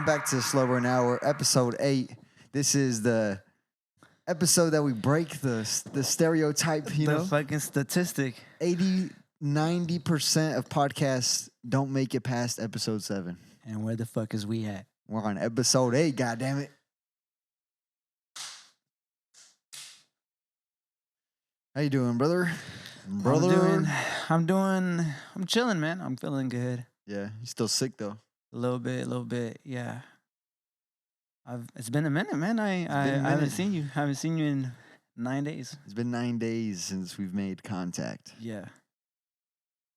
back to SlowBurnHour, episode 8. This is the episode that we break the stereotype, the fucking statistic. 80-90% of podcasts don't make it past episode 7. And where the fuck is we at? We're on episode 8, goddammit. How you doing, brother? I'm chilling, man. I'm feeling good. Yeah, you still sick though? A little bit, yeah. It's been a minute, man. I haven't seen you. I haven't seen you in 9 days. It's been 9 days since we've made contact. Yeah.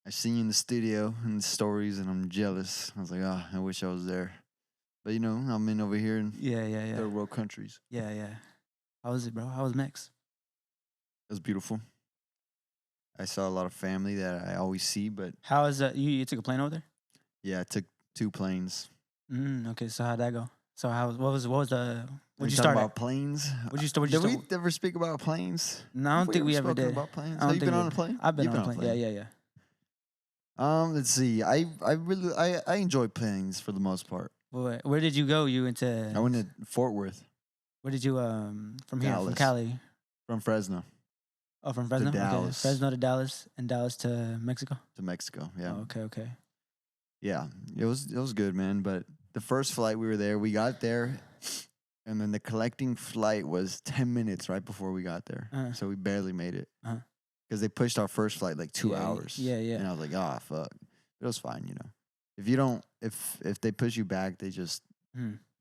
I've seen you in the studio and the stories, and I'm jealous. I was like, oh, I wish I was there. But, you know, I'm in over here in third world countries. Yeah. How was it, bro? How was Mex? It was beautiful. I saw a lot of family that I always see, but... How is that? You took a plane over there? Yeah, I took 2 planes. Okay, so how'd that go? So what was the... What'd you talk start about at? planes? Did we ever speak about planes? No, I don't think we ever did. About planes? Have you been on a plane? I've been on a plane. Yeah. Let's see. I enjoy planes for the most part. Where did you go? You went to... I went to Fort Worth. Where did you from here? Dallas. From Cali? From Fresno. Oh, from Fresno? To Dallas. Okay. Fresno to Dallas, and Dallas to Mexico? To Mexico, yeah. Oh, okay. Yeah, it was good, man. But the first flight we were there, we got there, and then the collecting flight was 10 minutes right before we got there. So we barely made it. Because they pushed our first flight like 2 hours. Yeah. And I was like, oh, fuck. It was fine, you know. If they push you back, they just,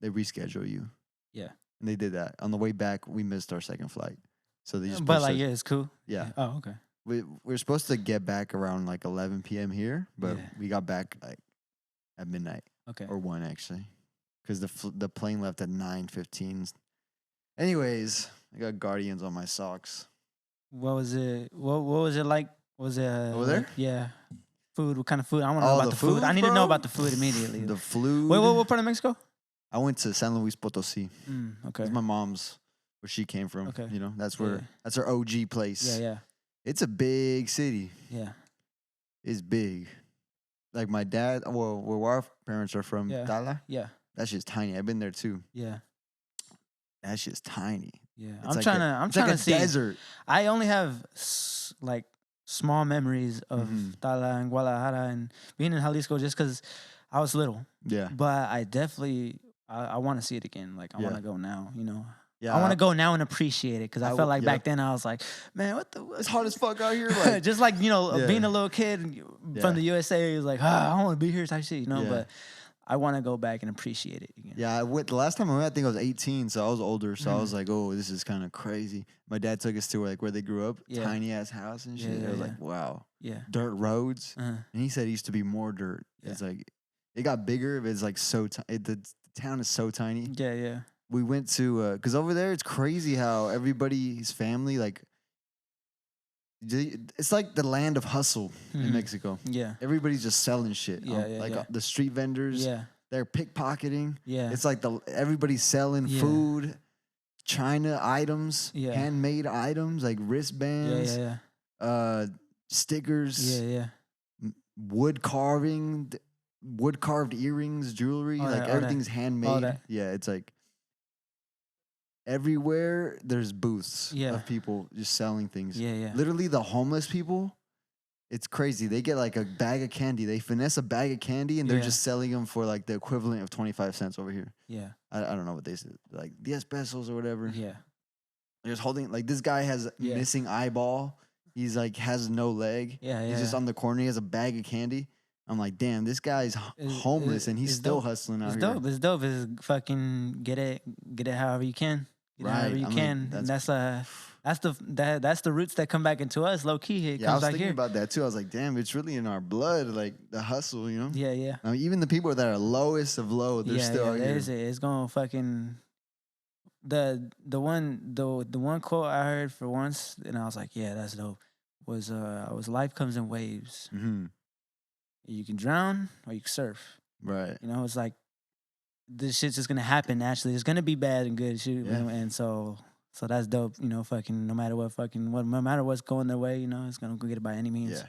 they reschedule you. Yeah. And they did that. On the way back, we missed our second flight. So they just But like, it's cool. Yeah. Oh, okay. We were supposed to get back around like 11 p.m. here, but we got back like at midnight. Okay. Or 1 actually, because the plane left at 9:15. Anyways, I got Guardians on my socks. What was it? What was it like? Was it over there? Yeah. Food. What kind of food? I want to know about the food. I need to know about the food immediately. The food. Wait, what part of Mexico? I went to San Luis Potosí. Okay. It's my mom's. Where she came from. Okay. You know, that's her OG place. Yeah. It's a big city. Yeah. It's big. Like my dad, where our parents are from, Tala. Yeah. That shit's tiny. I've been there too. Yeah. That shit's tiny. Yeah. It's I'm trying to see. Desert. I only have like small memories of Tala and Guadalajara and being in Jalisco just because I was little. Yeah. But I definitely, I want to see it again. Like I want to go now, you know. Yeah, I want to go now and appreciate it because I felt like back then I was like, man, it's hot as fuck out here. Like, just like, you know, being a little kid from the USA is like, I don't want to be here type shit, you know. But I want to go back and appreciate it again. Yeah, the last time I went, I think I was 18, so I was older. So I was like, oh, this is kind of crazy. My dad took us to where they grew up, tiny ass house and shit. I was like, wow, dirt roads. And he said it used to be more dirt. It's like it got bigger, but it's like so the town is so tiny. Yeah. We went to, because over there, it's crazy how everybody's family, like, it's like the land of hustle in Mexico. Yeah. Everybody's just selling shit. The street vendors, they're pickpocketing. Yeah. It's like everybody's selling food, China items, handmade items, like wristbands, stickers, wood carving, wood carved earrings, jewelry, everything's handmade. Yeah, it's like, everywhere there's booths of people just selling things. Yeah. Literally the homeless people, it's crazy. They get like a bag of candy. They finesse a bag of candy and they're just selling them for like the equivalent of 25 cents over here. Yeah. I don't know what they said. Like 10 pesos or whatever. Yeah. They're just holding, like this guy has missing eyeball. He's like has no leg. Yeah. He's just on the corner. He has a bag of candy. I'm like, damn, this guy's homeless and he's still hustling out here. It's dope. It's fucking get it however you can. However you can. And that's the roots that come back into us, low key. I was thinking about that too. I was like, damn, it's really in our blood, like the hustle, you know? Yeah. I mean, even the people that are lowest of low, they're still out here. It's gonna fucking the one quote I heard for once, and I was like, yeah, that's dope. Was life comes in waves. You can drown or you can surf. Right. You know, it's like this shit's just gonna happen naturally. It's gonna be bad and good shit, and so that's dope. You know, fucking no matter what's going their way, you know, it's gonna go get it by any means. Yeah.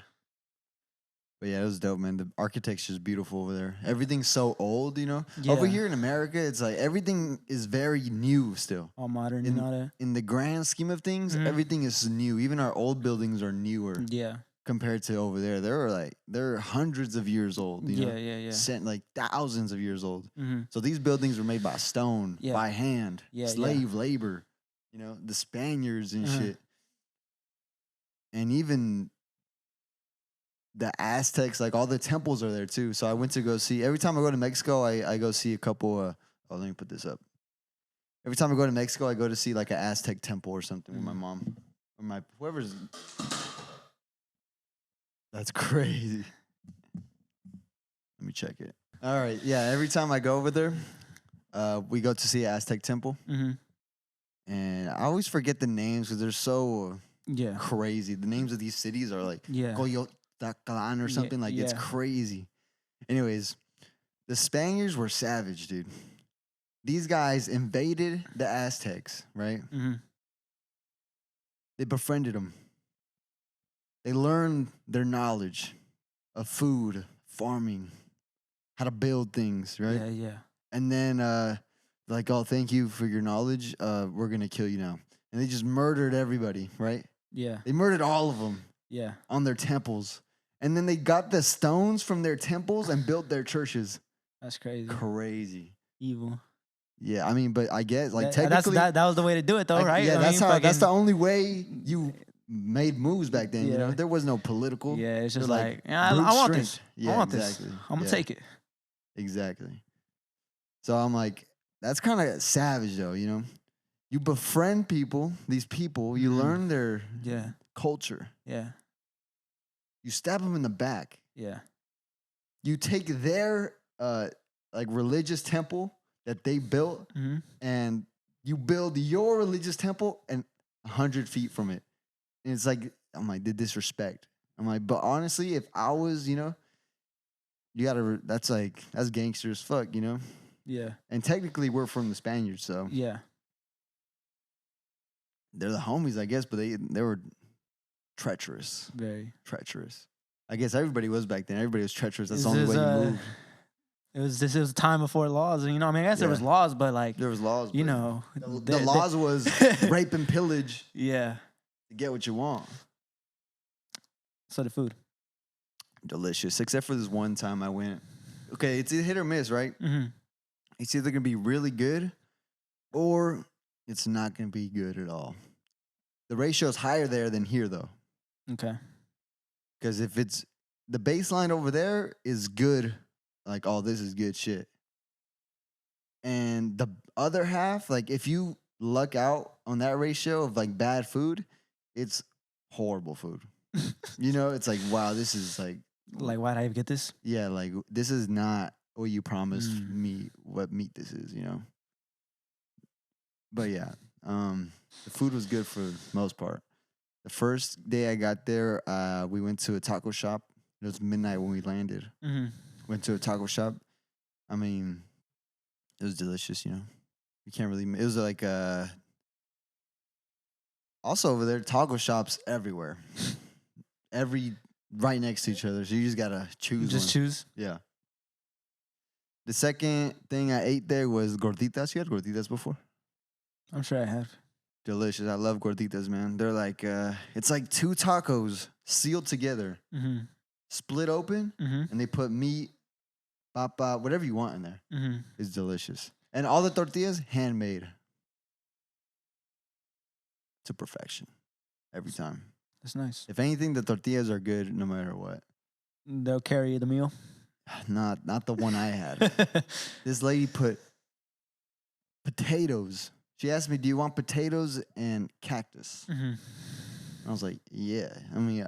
But yeah, it was dope, man. The architecture's beautiful over there. Everything's so old, you know? Yeah. Over here in America, it's like everything is very new still. All modern and all that. In the grand scheme of things, everything is new. Even our old buildings are newer. Yeah. Compared to over there. They're hundreds of years old, you know? Yeah. Like thousands of years old. So these buildings were made by stone, by hand, slave labor, you know, the Spaniards and shit. And even the Aztecs, like all the temples are there too. So I went to go see, every time I go to Mexico, I go see a couple, let me put this up. Every time I go to Mexico, I go to see like an Aztec temple or something with my mom or whoever's. That's crazy. Let me check it. All right. Yeah. Every time I go over there, we go to see an Aztec temple. And I always forget the names because they're so crazy. The names of these cities are like Coyoacán or something. It's crazy. Anyways, the Spaniards were savage, dude. These guys invaded the Aztecs, right? They befriended them. They learned their knowledge of food, farming, how to build things, right? Yeah. And then like, oh, thank you for your knowledge. We're going to kill you now. And they just murdered everybody, right? Yeah. They murdered all of them. Yeah. On their temples. And then they got the stones from their temples and built their churches. That's crazy. Crazy. Evil. Yeah, I mean, but I guess, like, technically. That was the way to do it, though, right? Yeah, that's the only way you made moves back then, you know? There was no political. Yeah, it's just like I want this. Yeah, I want exactly. this. I'm going to take it. Exactly. So I'm like, that's kind of savage, though, you know? You befriend people, these people, you learn their culture. Yeah. You stab them in the back. Yeah. You take their like religious temple that they built and you build your religious temple and 100 feet from it. And it's like, I'm like, the disrespect. I'm like, but honestly, if I was, you know, that's gangster as fuck, you know? Yeah. And technically we're from the Spaniards, so. Yeah. They're the homies, I guess, but they were treacherous. Very. Treacherous. I guess everybody was back then. Everybody was treacherous. That's the only way you moved. It was a time before laws, you know. I mean, I guess there was laws, but like there was laws. You know, the laws was rape and pillage. Yeah, to get what you want. So the food, delicious. Except for this one time I went. Okay, it's a hit or miss, right? It's either gonna be really good, or it's not gonna be good at all. The ratio is higher there than here, though. Okay. Because if it's the baseline over there is good. Like, oh, this is good shit. And the other half, like, if you luck out on that ratio of, like, bad food, it's horrible food. You know, it's like, wow, this is, like... Like, why did I even get this? Yeah, like, this is not what you promised me what meat this is, you know? But, yeah, the food was good for the most part. The first day I got there, we went to a taco shop. It was midnight when we landed. Went to a taco shop. I mean, it was delicious, you know. You can't really... It was like... Also over there, taco shops everywhere. Right next to each other. So you just got to choose one. Choose? Yeah. The second thing I ate there was gorditas. You had gorditas before? I'm sure I have. Delicious. I love gorditas, man. They're like... it's like 2 tacos sealed together. Split open. And they put meat... Papa, whatever you want in there. It's delicious. And all the tortillas, handmade. To perfection. Every time. That's nice. If anything, the tortillas are good no matter what. They'll carry the meal? Not the one I had. This lady put potatoes. She asked me, do you want potatoes and cactus? I was like, yeah. I mean,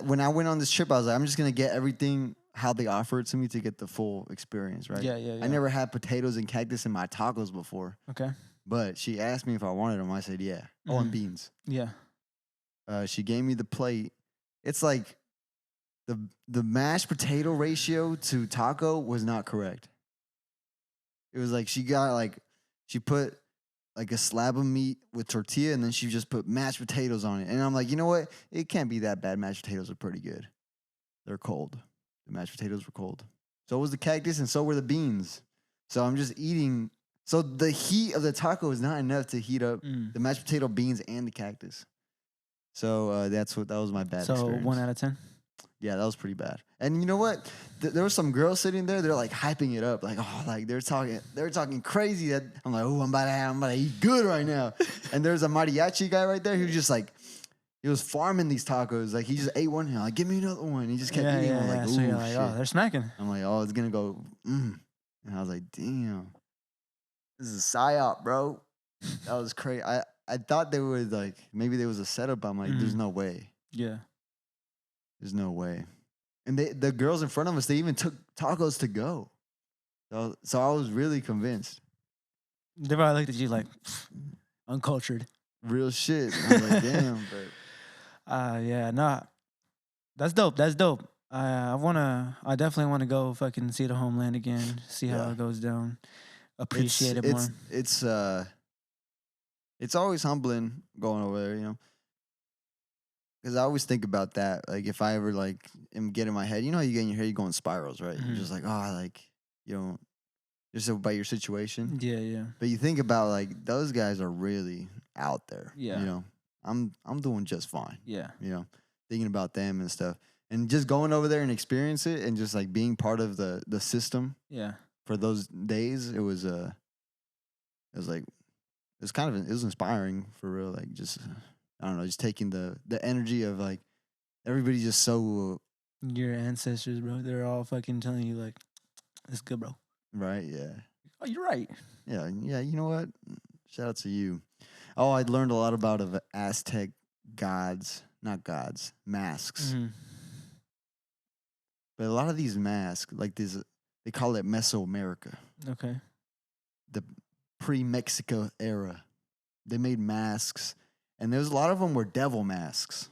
when I went on this trip, I was like, I'm just going to get everything... how they offer it to me to get the full experience, right? Yeah. I never had potatoes and cactus in my tacos before. Okay. But she asked me if I wanted them. I said, yeah. Oh, and beans. Yeah. She gave me the plate. It's like the mashed potato ratio to taco was not correct. It was like she put like a slab of meat with tortilla and then she just put mashed potatoes on it. And I'm like, you know what? It can't be that bad. Mashed potatoes are pretty good. they're cold. The mashed potatoes were cold. So was the cactus, and so were the beans. So I'm just eating. So the heat of the taco is not enough to heat up the mashed potato, beans, and the cactus. So that was my bad experience. So 1 out of 10? Yeah, that was pretty bad. And you know what? There were some girls sitting there. They're like hyping it up, like, oh, like they're talking crazy. That I'm like, oh, I'm about to eat good right now. And there's a mariachi guy right there who just like, he was farming these tacos. Like he just ate one. And like, give me another one. He just kept eating. I'm like, so you're like, shit. Oh, they're smacking. I'm like, oh, it's gonna go. And I was like, damn, this is a psyop, bro. That was crazy. I thought there was like maybe there was a setup. I'm like, there's no way. Yeah. There's no way. And the girls in front of us, they even took tacos to go. So I was really convinced. They probably looked at you like, uncultured. Real shit. I was like, damn, but. Yeah, nah. That's dope. I definitely want to go fucking see the homeland again, see how it goes down. Appreciate it more. It's always humbling going over there, you know. Because I always think about that. Like, if I ever, like, get in my head, you know how you get in your head, you go in spirals, right? You're just like, oh, like, you know, just about your situation. Yeah, yeah. But you think about, like, those guys are really out there. Yeah. You know, I'm doing just fine. Yeah. You know, thinking about them and stuff. And just going over there and experience it and just, like, being part of the system. Yeah. For those days, it was inspiring for real. Like, just... I don't know, just taking the energy of, like, everybody just so... Your ancestors, bro, they're all fucking telling you, like, it's good, bro. Right, yeah. Oh, you're right. Yeah, you know what? Shout out to you. Oh, I learned a lot about of Aztec masks. But a lot of these masks, like this, they call it Mesoamerica. Okay. The pre-Mexico era. They made masks... And there's a lot of them were devil masks.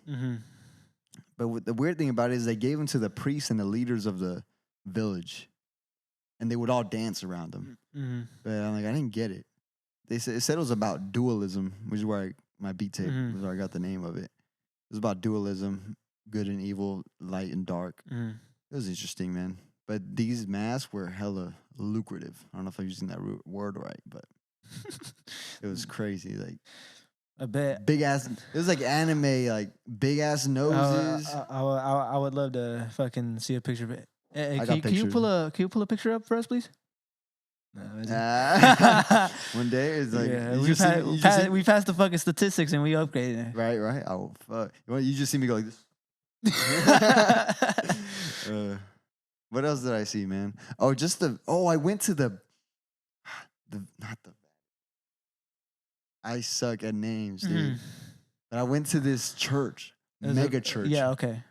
But the weird thing about it is they gave them to the priests and the leaders of the village. And they would all dance around them. But I'm like, I didn't get it. It said it was about dualism, which is where my beat tape was where I got the name of it. It was about dualism, good and evil, light and dark. It was interesting, man. But these masks were hella lucrative. I don't know if I'm using that word right, but it was crazy. Like, a bit big ass. It was like anime, like big ass noses. I would love to fucking see a picture of it. Can you pull a picture up for us, please? No, one day it's like we passed the fucking statistics and we upgraded it. Right. Oh fuck! You just see me go like this. What else did I see, man? Oh, I went to the I suck at names, dude. But I went to this church, mega church. Yeah, okay.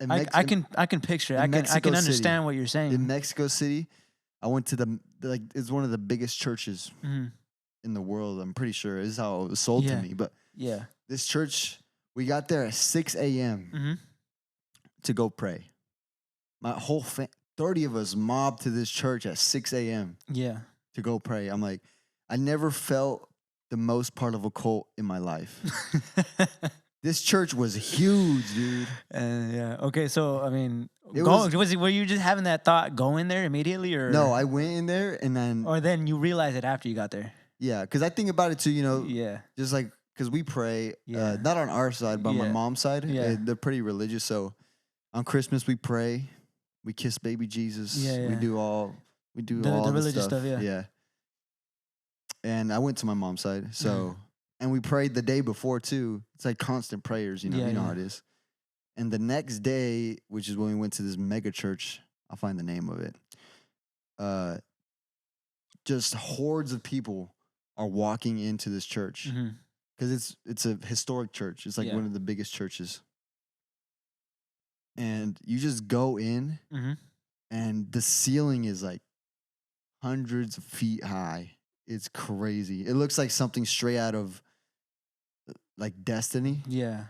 I can picture it. I can understand what you're saying. In Mexico City, I went to it's one of the biggest churches in the world. I'm pretty sure. This is how it was sold to me. But this church, we got there at 6 a.m. To go pray. My whole 30 of us mobbed to this church at 6 a.m. Yeah. To go pray. I'm like, I never felt the most part of a cult in my life. This church was huge, dude. Yeah. Okay. So I mean, were you just having that thought going there immediately, or no? I went in there and then you realized it after you got there. Yeah, because I think about it too. You know. Yeah. Just like because we pray, not on our side, but on my mom's side. Yeah. They're pretty religious, so on Christmas we pray, we kiss baby Jesus. Yeah. We do all the religious stuff. Yeah. And I went to my mom's side, so and we prayed the day before too. It's like constant prayers, you know how it is. And the next day, which is when we went to this mega church, I'll find the name of it. Just hordes of people are walking into this church because it's a historic church. It's like one of the biggest churches, and you just go in, and the ceiling is like hundreds of feet high. It's crazy. It looks like something straight out of like Destiny. Yeah.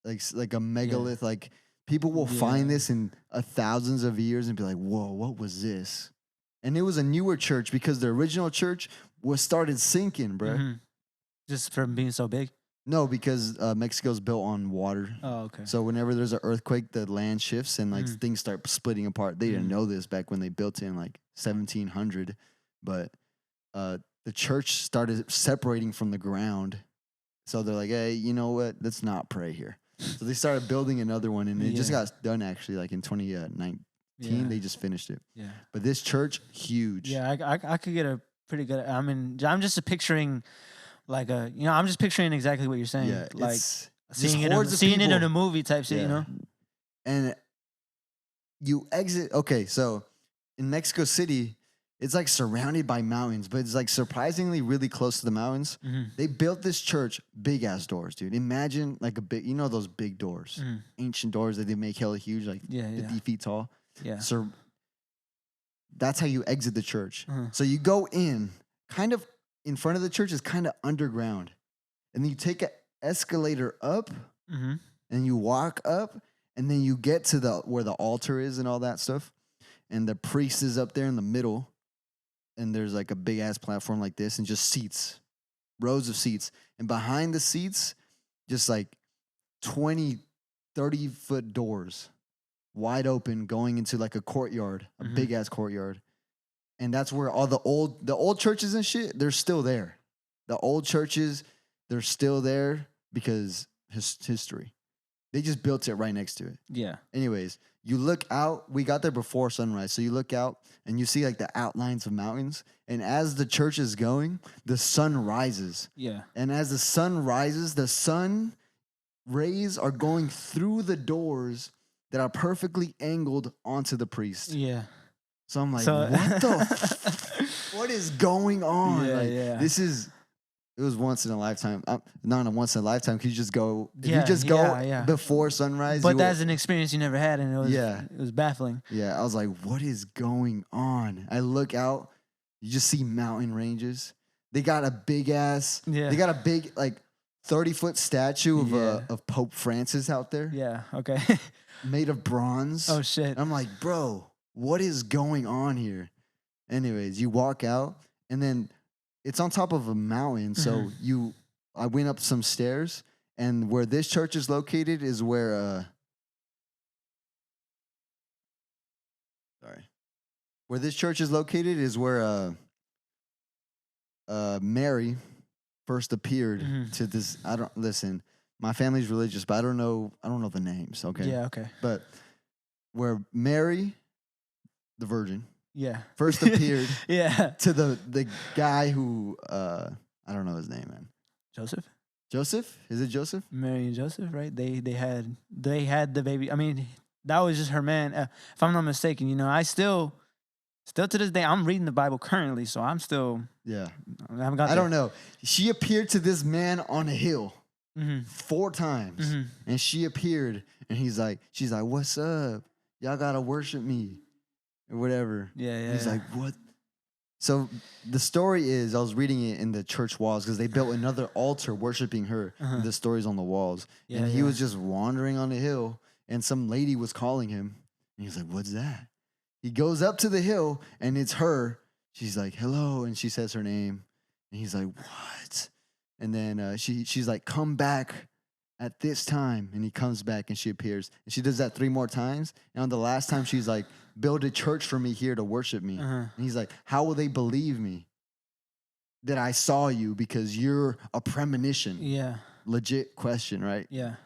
Like a megalith. Yeah. Like people will find this in thousands of years and be like, whoa, what was this? And it was a newer church because the original church started sinking, bro. Just from being so big? No, because Mexico's built on water. Oh, okay. So whenever there's an earthquake, the land shifts and like things start splitting apart. They didn't know this back when they built it in like 1700, but the church started separating from the ground. So they're like, hey, you know what? Let's not pray here. So they started building another one, and it just got done actually, like in 2019. They just finished it. Yeah. But this church, huge. Yeah, I could get a pretty good. I mean, I'm just picturing like I'm just picturing exactly what you're saying. Yeah, like seeing it in a movie type shit, you know. And you exit. Okay, so in Mexico City, it's like surrounded by mountains, but it's like surprisingly really close to the mountains. They built this church, big ass doors, dude. Imagine like a big, those big doors, ancient doors that they make hella huge, like 50 feet tall. Yeah. So that's how you exit the church. So you go in, kind of in front of the church is kind of underground, and then you take an escalator up, and you walk up, and then you get to where the altar is and all that stuff, and the priest is up there in the middle. And there's like a big ass platform like this and just seats, rows of seats. And behind the seats, just like 20, 30-foot doors, wide open, going into like a courtyard, a big ass courtyard. And that's where all the old churches and shit, they're still there. The old churches, they're still there because history. They just built it right next to it. Yeah. Anyways, you look out. We got there before sunrise. So you look out and you see like the outlines of mountains. And as the church is going, the sun rises. Yeah. And as the sun rises, the sun rays are going through the doors that are perfectly angled onto the priest. Yeah. So I'm like, what the what is going on? Yeah, like, it was once in a lifetime. Not a once in a lifetime. Could you just go? If you just go before sunrise. But that's an experience you never had, and it was baffling. Yeah, I was like, what is going on? I look out, you just see mountain ranges. They got a big ass. Yeah. They got a big 30-foot statue of Pope Francis out there. Yeah. Okay. Made of bronze. Oh shit! And I'm like, bro, what is going on here? Anyways, you walk out, and then. It's on top of a mountain, so I went up some stairs, and where this church is located is where where this church is located is where Mary first appeared to this. Listen, my family's religious, but I don't know the names. Okay. Yeah. Okay. But where Mary, the Virgin. Yeah. First appeared to the guy who I don't know his name, man. Joseph? Joseph? Is it Joseph? Mary and Joseph, right? They had the baby. I mean, that was just her man. If I'm not mistaken, I still to this day I'm reading the Bible currently, so I'm still I haven't got I don't know. She appeared to this man on a hill 4 times. And she appeared and she's like, "What's up? Y'all gotta worship me." Or whatever. Yeah. He's like, what? So the story is, I was reading it in the church walls because they built another altar worshiping her. The story's on the walls. And he was just wandering on the hill, and some lady was calling him. And he's like, what's that? He goes up to the hill, and it's her. She's like, hello. And she says her name. And he's like, what? And then she's like, come back at this time. And he comes back, and she appears. And she does that 3 more times. And on the last time, she's like, build a church for me here to worship me. And he's like, how will they believe me that I saw you because you're a premonition? Yeah. Legit question, right? Yeah.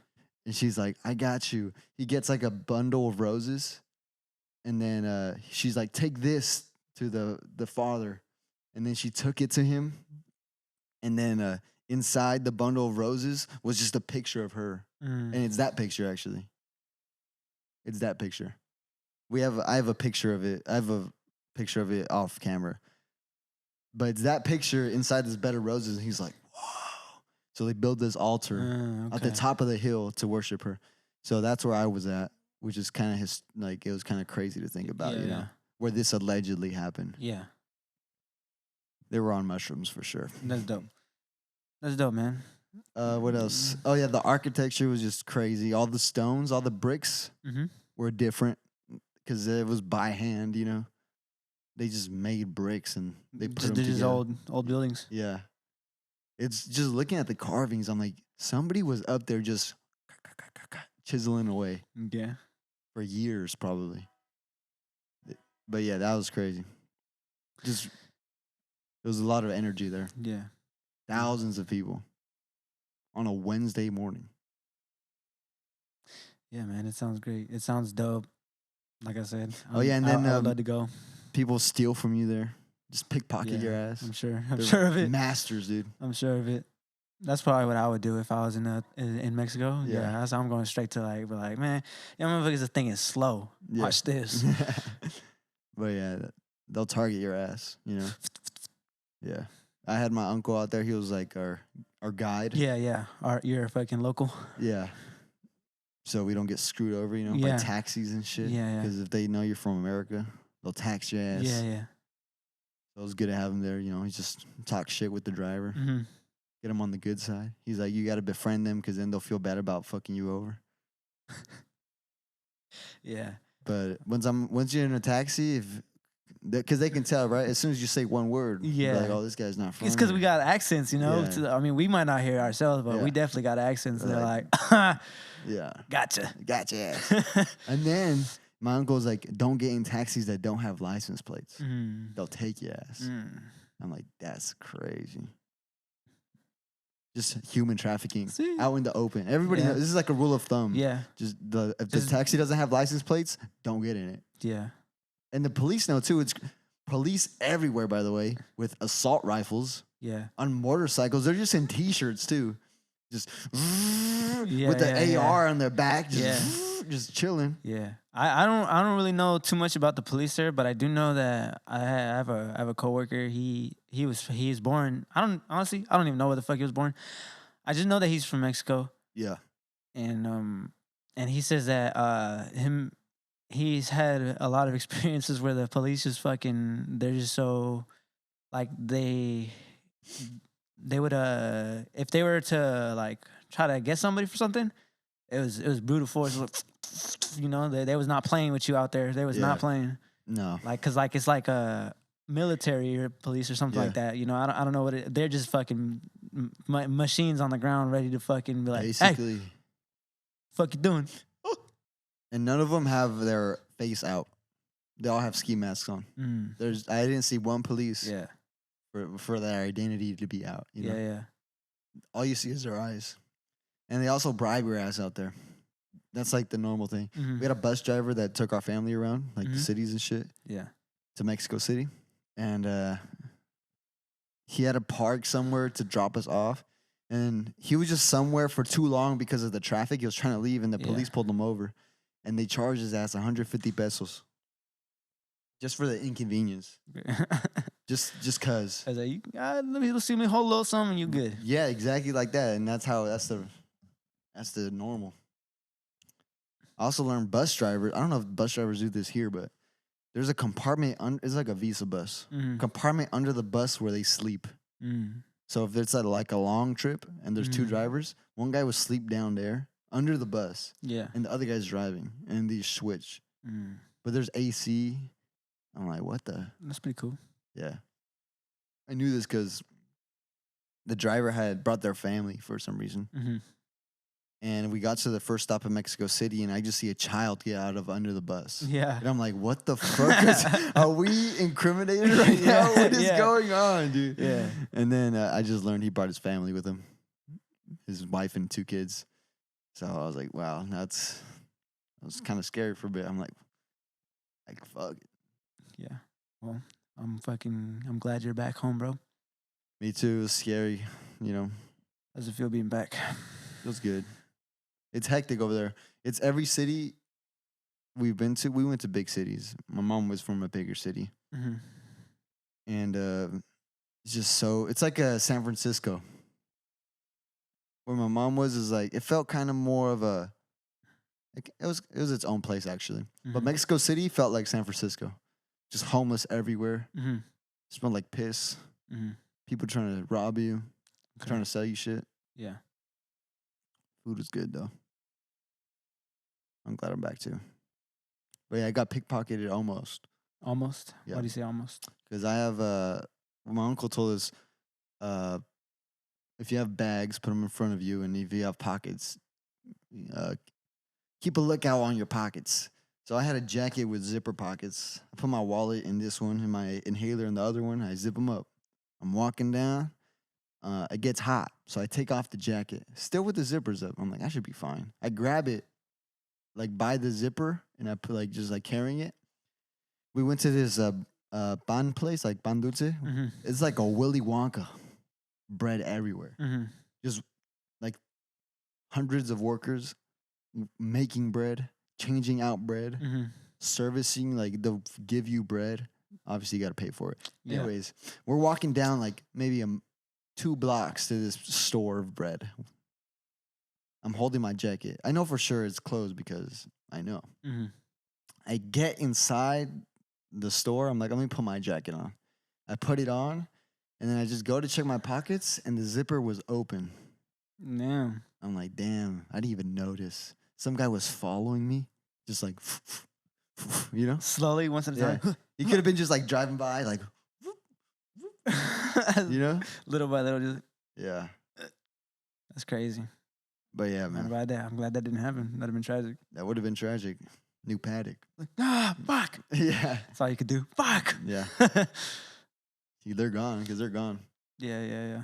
And she's like, I got you. He gets like a bundle of roses. And then she's like, take this to the father. And then she took it to him. And then inside the bundle of roses was just a picture of her. And it's that picture, actually. It's that picture. I have a picture of it. I have a picture of it off camera. But it's that picture inside this bed of roses. And he's like, whoa. So they build this altar at the top of the hill to worship her. So that's where I was at, which is kind of it was kind of crazy to think about, you know, where this allegedly happened. Yeah. They were on mushrooms for sure. That's dope. That's dope, man. What else? Oh, yeah, the architecture was just crazy. All the stones, all the bricks were different. Because it was by hand, you know. They just made bricks and they put them together. Old buildings. Yeah. It's just looking at the carvings. I'm like, somebody was up there just chiseling away. Yeah. For years, probably. But yeah, that was crazy. Just, there was a lot of energy there. Yeah. Thousands of people on a Wednesday morning. Yeah, man, it sounds great. It sounds dope. Like I said. And then I would love to go. People steal from you there. Just pickpocket your ass. I'm sure. I'm sure of it. Masters, dude. I'm sure of it. That's probably what I would do if I was in Mexico. Yeah, I'm going straight to be like, man, motherfuckers, this thing is slow. Yeah. Watch this. But yeah, they'll target your ass, you know. Yeah, I had my uncle out there. He was like our guide. Yeah. You're a fucking local. Yeah. So we don't get screwed over, you know, by taxis and shit. Yeah. Because if they know you're from America, they'll tax your ass. Yeah. So it was good to have him there. You know, he just talk shit with the driver. Mm-hmm. Get him on the good side. He's like, you got to befriend them because then they'll feel bad about fucking you over. Yeah. But once you're in a taxi, because they can tell, right? As soon as you say one word, yeah, like, oh, this guy's not from. It's because we got accents, you know. Yeah. I mean, we might not hear ourselves, but we definitely got accents. They're like, yeah, gotcha ass. And then my uncle's like, don't get in taxis that don't have license plates. They'll take your ass. I'm like, that's crazy. Just human trafficking out in the open. Everybody knows. This is like a rule of thumb. Yeah. If the taxi doesn't have license plates, don't get in it. Yeah. And the police know too. It's police everywhere, by the way, with assault rifles. Yeah. On motorcycles. They're just in t-shirts too. Just with the AR on their back, just chilling. Yeah. I don't really know too much about the police there, but I do know that I have a coworker. He was born. I don't even know where the fuck he was born. I just know that he's from Mexico. Yeah. And he says that he's had a lot of experiences where the police just fucking, they're just so like they would if they were to like try to get somebody for something, it was brutal force. You know, they was not playing with you out there. They was not playing. No. Like, cause like it's like a military or police or something like that. You know, I don't know what they're just fucking machines on the ground ready to fucking be like, basically, hey, fuck you doing? And none of them have their face out. They all have ski masks on. I didn't see one police for their identity to be out. You know? Yeah. All you see is their eyes. And they also bribe your ass out there. That's like the normal thing. We had a bus driver that took our family around, like the cities and shit. Yeah. To Mexico City. And he had to park somewhere to drop us off. And he was just somewhere for too long because of the traffic. He was trying to leave, and the police pulled him over. And they charged his ass 150 pesos. Just for the inconvenience. just cause. I was like, let me see me hold a little something, you good. Yeah, exactly like that. And that's the normal. I also learned bus drivers. I don't know if bus drivers do this here, but there's a compartment. It's like a Visa bus. Compartment under the bus where they sleep. So if it's like a long trip and there's two drivers, one guy would sleep down there under the bus. Yeah. And the other guy's driving. And they switch. But there's AC. I'm like, what the? That's pretty cool. Yeah. I knew this because the driver had brought their family for some reason. And we got to the first stop in Mexico City, and I just see a child get out of under the bus. Yeah. And I'm like, what the fuck? Are we incriminated right now? What is going on, dude? Yeah. And then I just learned he brought his family with him, his wife and 2 kids. So I was like, wow, that was kind of scary for a bit. I'm like, fuck it. Yeah. Well, I'm glad you're back home, bro. Me too. It was scary, you know. How does it feel being back? Feels good. It's hectic over there. It's every city we've been to. We went to big cities. My mom was from a bigger city. And it's just it's like a San Francisco. Where my mom was is like, it felt kind of more of a, like, it was its own place actually. But Mexico City felt like San Francisco. Just homeless everywhere. Smelled like piss. People trying to rob you. Trying to sell you shit. Yeah. Food was good though. I'm glad I'm back too. But yeah, I got pickpocketed almost. Almost? Yeah. Why do you say almost? Because I have my uncle told us if you have bags, put them in front of you, and if you have pockets, keep a lookout on your pockets. So I had a jacket with zipper pockets. I put my wallet in this one and my inhaler in the other one. I zip them up. I'm walking down. It gets hot, so I take off the jacket, still with the zippers up. I'm like, I should be fine. I grab it, like by the zipper, and I put just carrying it. We went to this pan place, like pan dulce. Mm-hmm. It's like a Willy Wonka, bread everywhere. Mm-hmm. Just like hundreds of workers making bread, changing out bread, servicing, like they'll give you bread. Obviously, you got to pay for it. Yeah. Anyways, we're walking down like maybe 2 blocks to this store of bread. I'm holding my jacket. I know for sure it's closed because I know. Mm-hmm. I get inside the store. I'm like, let me put my jacket on. I put it on, and then I just go to check my pockets, and the zipper was open. Damn. I'm like, damn, I didn't even notice. Some guy was following me, just like, you know? Slowly, once at a time. He could have been just like driving by, like, you know? Little by little, just. Yeah. That's crazy. But yeah, man. I'm glad that didn't happen. That'd have been tragic. That would have been tragic. New paddock. Like, fuck. Yeah. That's all you could do. Fuck. Yeah. They're gone because they're gone. Yeah.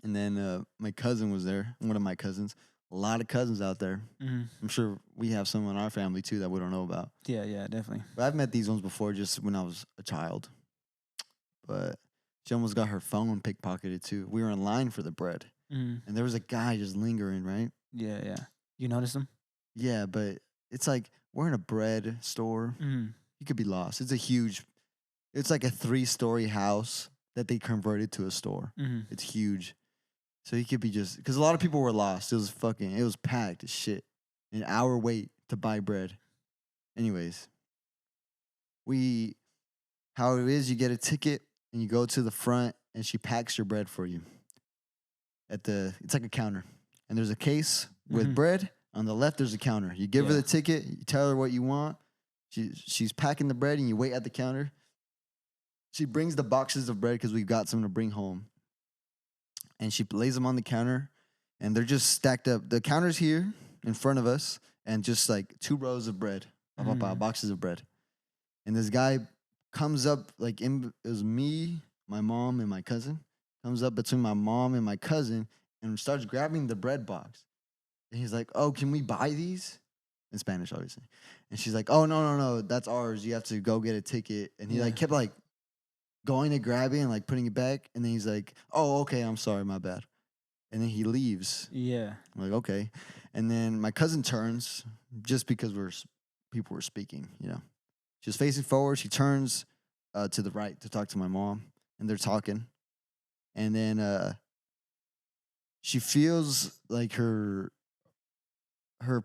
And then my cousin was there. One of my cousins. A lot of cousins out there. Mm-hmm. I'm sure we have some in our family too that we don't know about. Yeah, definitely. But I've met these ones before just when I was a child. But she almost got her phone pickpocketed too. We were in line for the bread. Mm-hmm. And there was a guy just lingering, right? Yeah. You noticed him? Yeah, but it's like we're in a bread store. Mm-hmm. You could be lost. It's like a 3-story house that they converted to a store. Mm-hmm. It's huge. So he could be just, because a lot of people were lost. It was packed as shit. An hour wait to buy bread. Anyways, how it is, you get a ticket and you go to the front and she packs your bread for you. It's like a counter. And there's a case with bread. On the left, there's a counter. You give her the ticket, you tell her what you want. She's packing the bread and you wait at the counter. She brings the boxes of bread because we've got some to bring home. And she lays them on the counter, and they're just stacked up. The counter's here in front of us, and just like 2 rows of bread, boxes of bread. And this guy comes up, it was me, my mom, and my cousin. Comes up between my mom and my cousin, and starts grabbing the bread box. And he's like, "Oh, can we buy these?" In Spanish, obviously. And she's like, "Oh, no, that's ours. You have to go get a ticket." And he kept going to grab it and putting it back, and then he's like, "Oh, okay, I'm sorry, my bad." And then he leaves. Yeah. I'm like, okay. And then my cousin turns, just because people were speaking, you know. She was facing forward. She turns to the right to talk to my mom, and they're talking. And then she feels like her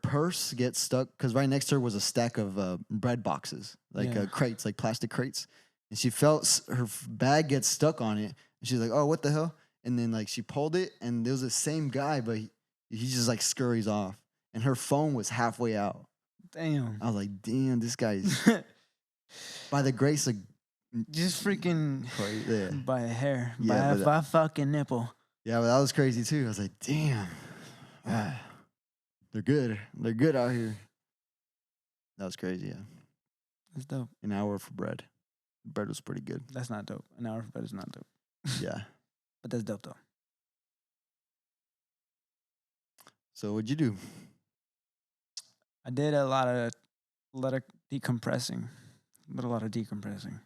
purse gets stuck, because right next to her was a stack of bread boxes, crates, like plastic crates. And she felt her bag get stuck on it. And she's like, "Oh, what the hell?" And then she pulled it, and it was the same guy, but he just scurries off. And her phone was halfway out. Damn. I was like, damn, this guy's by the grace of just freaking by a hair, yeah, by a fucking nipple. Yeah, but that was crazy too. I was like, damn. They're good. They're good out here. That was crazy, yeah. That's dope. An hour for bread. Bread was pretty good. That's not dope. An hour for bread is not dope. Yeah. But that's dope, though. So what'd you do? I did a lot of decompressing. A lot of decompressing.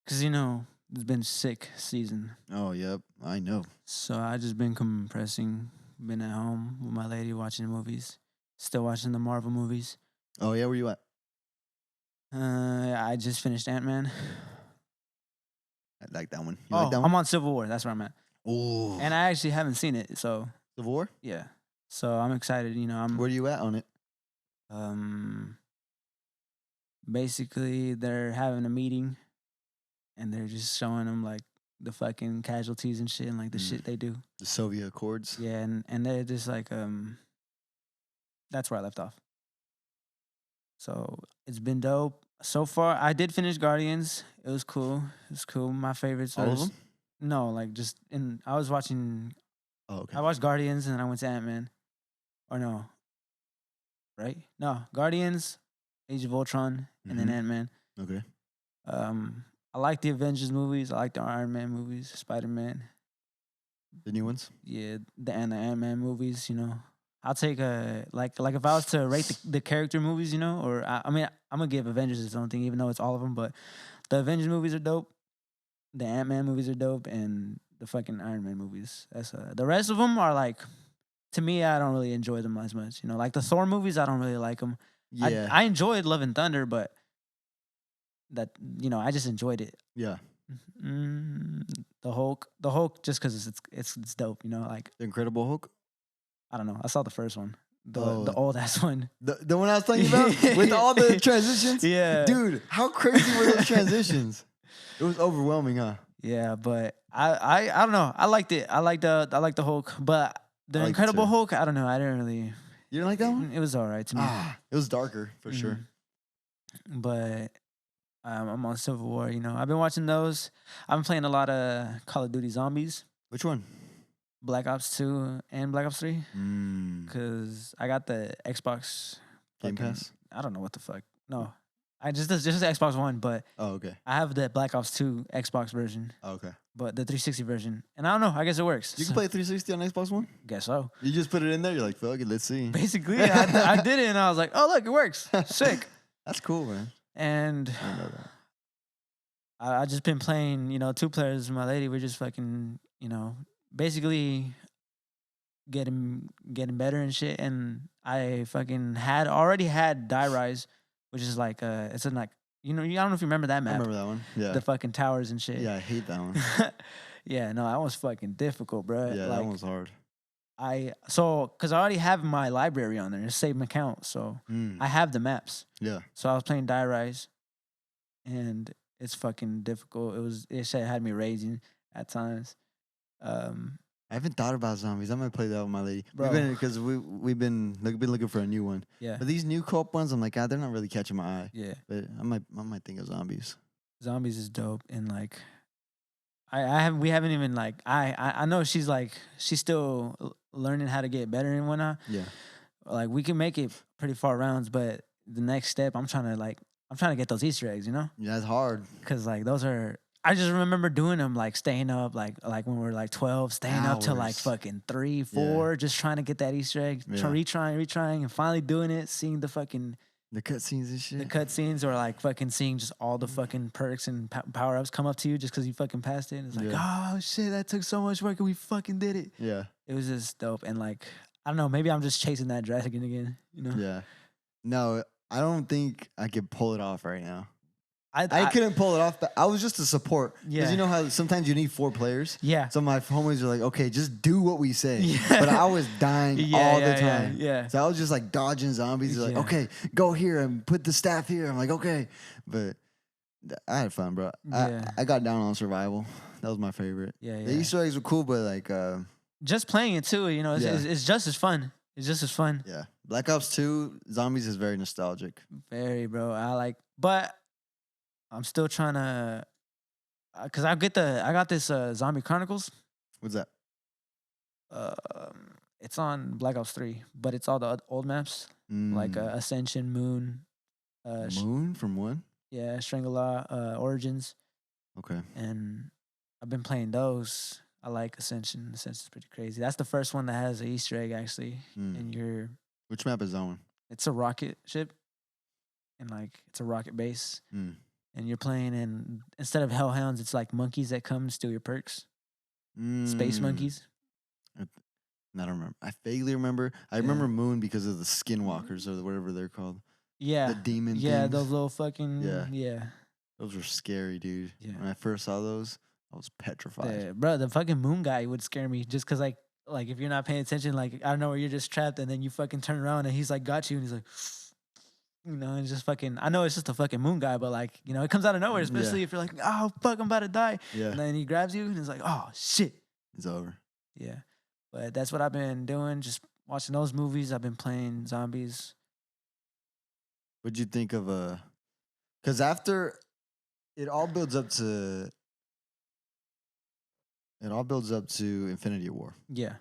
Because, it's been sick season. Oh, yep. I know. So I just been compressing. Been at home with my lady watching movies. Still watching the Marvel movies. Oh, yeah? Where you at? I just finished Ant-Man. I like that one. You like that one? I'm on Civil War. That's where I'm at. Oh. And I actually haven't seen it, so. Civil War? Yeah. So I'm excited. Where are you at on it? Basically, they're having a meeting, and they're just showing them the fucking casualties and shit, and the shit they do. The Soviet Accords. Yeah, and they're just that's where I left off. So it's been dope. So far, I did finish Guardians. It was cool. My favorites. All of them? No, like just I was watching. Oh, okay. I watched Guardians and then I went to Ant-Man. Or no, right? No, Guardians, Age of Ultron, and then Ant-Man. Okay. I like the Avengers movies. I like the Iron Man movies, Spider-Man. The new ones? Yeah, the Ant-Man movies. I'll take like if I was to rate the character movies, or I mean I'm gonna give Avengers its own thing, even though it's all of them. But the Avengers movies are dope. The Ant-Man movies are dope, and the fucking Iron Man movies. That's the rest of them are like, to me, I don't really enjoy them as much. Like the Thor movies, I don't really like them. Yeah. I enjoyed Love and Thunder, but that I just enjoyed it. Yeah. The Hulk, just because it's dope. Like The Incredible Hulk. I don't know. I saw the first one, the old ass one, the one I was talking about with all the transitions. Yeah, dude, how crazy were those transitions? It was overwhelming, huh? Yeah, but I don't know. I liked it. I liked the Hulk, but the Incredible Hulk, I don't know. I didn't really. You didn't like that one? It was all right to me. It was darker for sure. But I'm on Civil War. I've been watching those. I've been playing a lot of Call of Duty Zombies. Which one? Black Ops 2 and Black Ops 3. Because I got the Xbox Game Pass. I don't know what the fuck. No, I just the Xbox One, but okay. I have the Black Ops 2 Xbox version. Okay. But the 360 version, and I don't know. I guess it works. You can play 360 on Xbox One. Guess so. You just put it in there. You're like, fuck it, let's see. Basically, I did it, and I was like, oh look, it works. Sick. That's cool, man. And I know that. I just been playing, 2 players with my lady. We're just fucking, basically getting better and shit. And I fucking already had Die Rise, which is like it's in like I don't know if you remember that map. I remember that one. Yeah. The fucking towers and shit. Yeah, I hate that one. Yeah, no, that was fucking difficult, bro. Yeah, that one was hard. Because I already have my library on there, save my account, so I have the maps. Yeah. So I was playing Die Rise, and it's fucking difficult. It had me raging at times. I haven't thought about zombies. I might play that with my lady, bro. Because we've been looking for a new one. Yeah. But these new co-op ones, I'm like, God, they're not really catching my eye. Yeah. But I might think of zombies. Zombies is dope, and like, we haven't even like I know she's still learning how to get better and whatnot. Yeah. Like we can make it pretty far rounds, but the next step, I'm trying to get those Easter eggs, Yeah, it's hard. Because like those are. I just remember doing them, like staying up, like when we were like 12, staying up till like fucking 3, 4, just trying to get that Easter egg, retrying, and finally doing it, seeing the fucking the cutscenes and shit. The cutscenes, or like fucking seeing just all the fucking perks and power ups come up to you just because you fucking passed it. And it's like, oh shit, that took so much work and we fucking did it. Yeah, it was just dope. And like, I don't know, maybe I'm just chasing that dragon again. Yeah. No, I don't think I could pull it off right now. I couldn't pull it off, but I was just a support. Yeah. Because you know how sometimes you need 4 players? Yeah. So my homies are like, okay, just do what we say. Yeah. But I was dying all the time. Yeah. So I was just like dodging zombies. They're like, okay, go here and put the staff here. I'm like, okay. But I had fun, bro. Yeah. I got down on survival. That was my favorite. Yeah. The Easter eggs were cool, but like... just playing it too, it's just as fun. It's just as fun. Yeah. Black Ops 2, zombies is very nostalgic. Very, bro. But... I'm still trying to, cause I got this Zombie Chronicles. What's that? It's on Black Ops 3, but it's all the old maps like Ascension, Moon. Moon from 1? Yeah, Shangri-La, Origins. Okay. And I've been playing those. I like Ascension. Ascension's pretty crazy. That's the first one that has an Easter egg actually. And which map is that one? It's a rocket ship, and like it's a rocket base. And you're playing, and instead of hellhounds, it's like monkeys that come and steal your perks. Space monkeys. I don't remember. I vaguely remember. I remember Moon because of the skinwalkers or whatever they're called. Yeah. The demon Yeah, things. those little fucking... Yeah. Those were scary, dude. Yeah. When I first saw those, I was petrified. Yeah, bro, the fucking Moon guy would scare me just because, like if you're not paying attention, like, I don't know, where you're just trapped, and then you fucking turn around, and he's like, got you, and he's like... and just fucking, I know it's just a fucking moon guy, but like, it comes out of nowhere, especially if you're like, oh, fuck, I'm about to die. Yeah. And then he grabs you and it's like, oh, shit. It's over. Yeah. But that's what I've been doing, just watching those movies. I've been playing zombies. What'd you think of, because after, it all builds up to It all builds up to Infinity War. Yeah.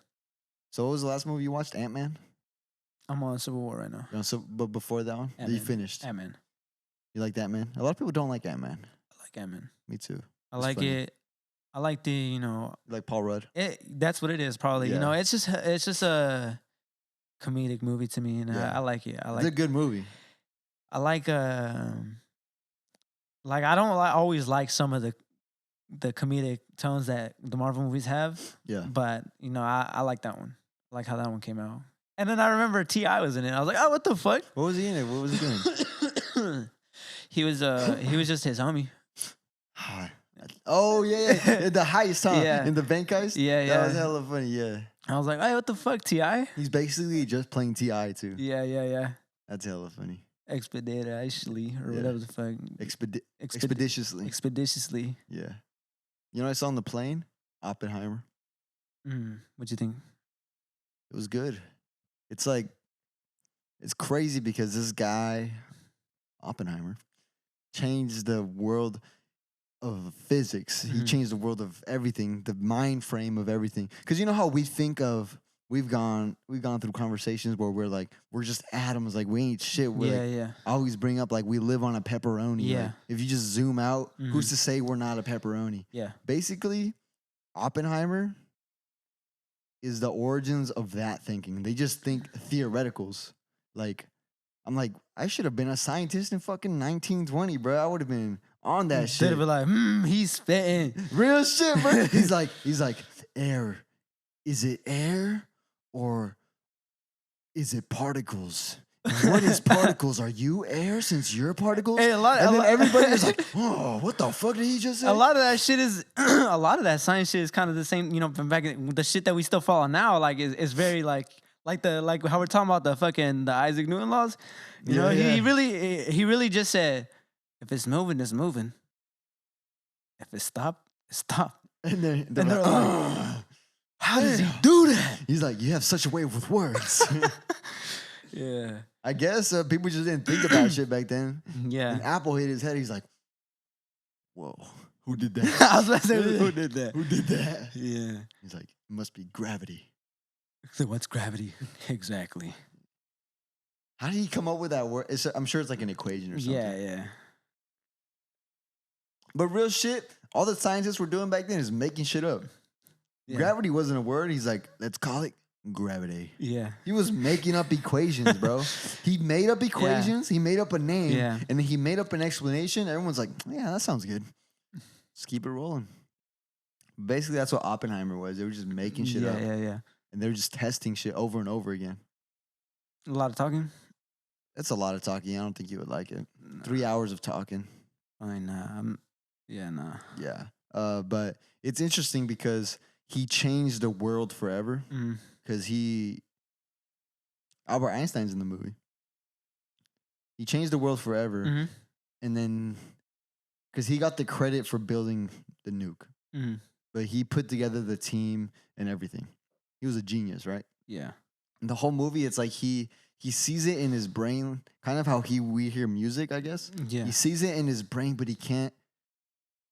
So what was the last movie you watched? Ant-Man? I'm on Civil War right now. But before that one, that you finished. Ant-Man. You like Ant-Man? A lot of people don't like Ant-Man. I like Ant-Man. Me too. I like funny. It. I like the, You like Paul Rudd? That's what it is, probably. Yeah. It's just a comedic movie to me, and I like it. It's a good movie. I like I don't always like some of the comedic tones that the Marvel movies have. Yeah. But I like that one. I like how that one came out. And then I remember T.I. was in it. I was like, oh, what the fuck? What was he in it? What was he doing? he was just his homie. Oh yeah. The heist, huh? Yeah. In the bank heist? Yeah. That was hella funny, yeah. I was like, hey, what the fuck, T.I.? He's basically just playing T.I. too. Yeah. That's hella funny. Expeditiously, or whatever the fuck. Expeditiously. Yeah. You know what I saw on the plane? Oppenheimer. What'd you think? It was good. It's like, it's crazy because this guy, Oppenheimer, changed the world of physics. He changed the world of everything, the mind frame of everything. Because you know how we think of, we've gone through conversations where we're just atoms, like we ain't shit. I always bring up like we live on a pepperoni. Yeah. Like, if you just zoom out, who's to say we're not a pepperoni? Yeah. Basically, Oppenheimer is the origins of that thinking. They just think theoreticals. Like, I'm like, I should have been a scientist in fucking 1920, bro. I would have been on that shit. They'd have been like, he's spitting. Real shit, bro. He's like, air. Is it air or is it particles? What is particles? Are you air since you're particles? Hey, everybody is like, oh, what the fuck did he just say? A lot of that shit is, a lot of that science shit is kind of the same, from back in the shit that we still follow now. Like, is very like how we're talking about the Isaac Newton laws. He really just said, if it's moving, it's moving. If it's stopped, it's stopped. And they're like, how does he do that? He's like, you have such a way with words. Yeah. I guess people just didn't think about shit back then. Yeah. And Apple hit his head. He's like, whoa, who did that? I was about to say, who did that? Who did that? Yeah. He's like, it must be gravity. So what's gravity? Exactly. How did he come up with that word? I'm sure it's like an equation or something. Yeah. But real shit, all the scientists were doing back then is making shit up. Yeah. Gravity wasn't a word. He's like, let's call it gravity. Yeah. He was making up equations, bro. He made up equations. Yeah. He made up a name. Yeah. And then he made up an explanation. Everyone's like, yeah, that sounds good. Just keep it rolling. Basically, that's what Oppenheimer was. They were just making shit up. Yeah. And they were just testing shit over and over again. A lot of talking? That's a lot of talking. I don't think you would like it. Nah. 3 hours of talking. Fine, nah. Nah. Yeah. But it's interesting because he changed the world forever. Because Albert Einstein's in the movie. He changed the world forever. And then, because he got the credit for building the nuke. But he put together the team and everything. He was a genius, right? Yeah. And the whole movie, it's like he sees it in his brain, kind of how we hear music, I guess. Yeah. He sees it in his brain, but he can't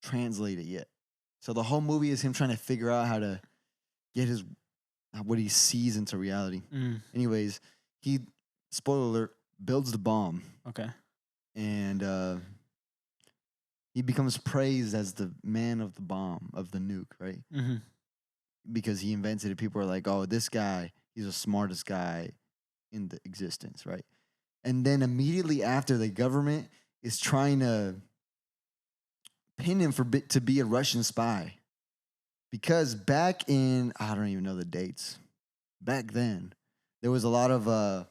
translate it yet. So the whole movie is him trying to figure out how to get what he sees into reality. Anyways, he, spoiler alert, builds the bomb. Okay. And he becomes praised as the man of the bomb, of the nuke, right? Because he invented it. People are like, oh, this guy, he's the smartest guy in the existence, right? And then immediately after, the government is trying to pin him to be a Russian spy. Because back in, I don't even know the dates. Back then, there was a lot of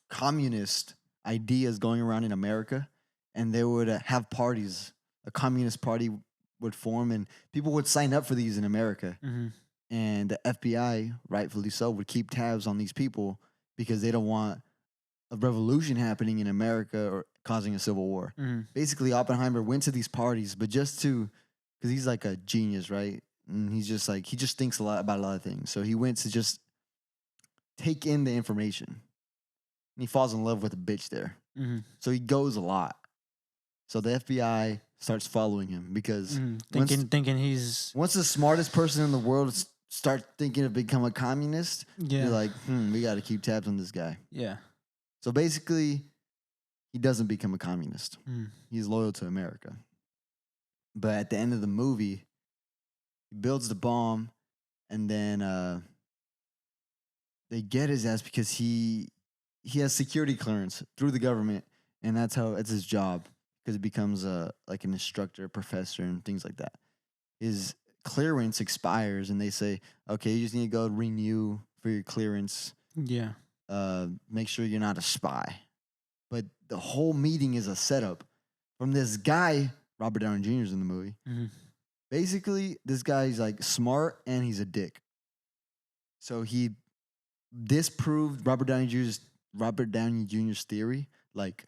communist ideas going around in America. And they would have parties. A communist party would form, and people would sign up for these in America. And the FBI, rightfully so, would keep tabs on these people because they don't want a revolution happening in America or causing a civil war. Basically, Oppenheimer went to these parties, but just to, because he's like a genius, right? And he's just like, he just thinks about a lot of things. So he went to just take in the information. And he falls in love with a bitch there. So he goes a lot. So the FBI starts following him because thinking he's once the smartest person in the world start thinking of become a communist, you're like, we got to keep tabs on this guy. Yeah. So basically, he doesn't become a communist. He's loyal to America. But at the end of the movie, he builds the bomb, and then they get his ass because he has security clearance through the government, and that's his job, because he becomes like an instructor, professor, and things like that. His clearance expires, and they say, okay, you just need to go renew for your clearance. Yeah. Make sure you're not a spy. But the whole meeting is a setup from this guy. Robert Downey Jr. is in the movie. Basically, this guy's like smart and he's a dick. So he disproved Robert Downey Jr.'s theory like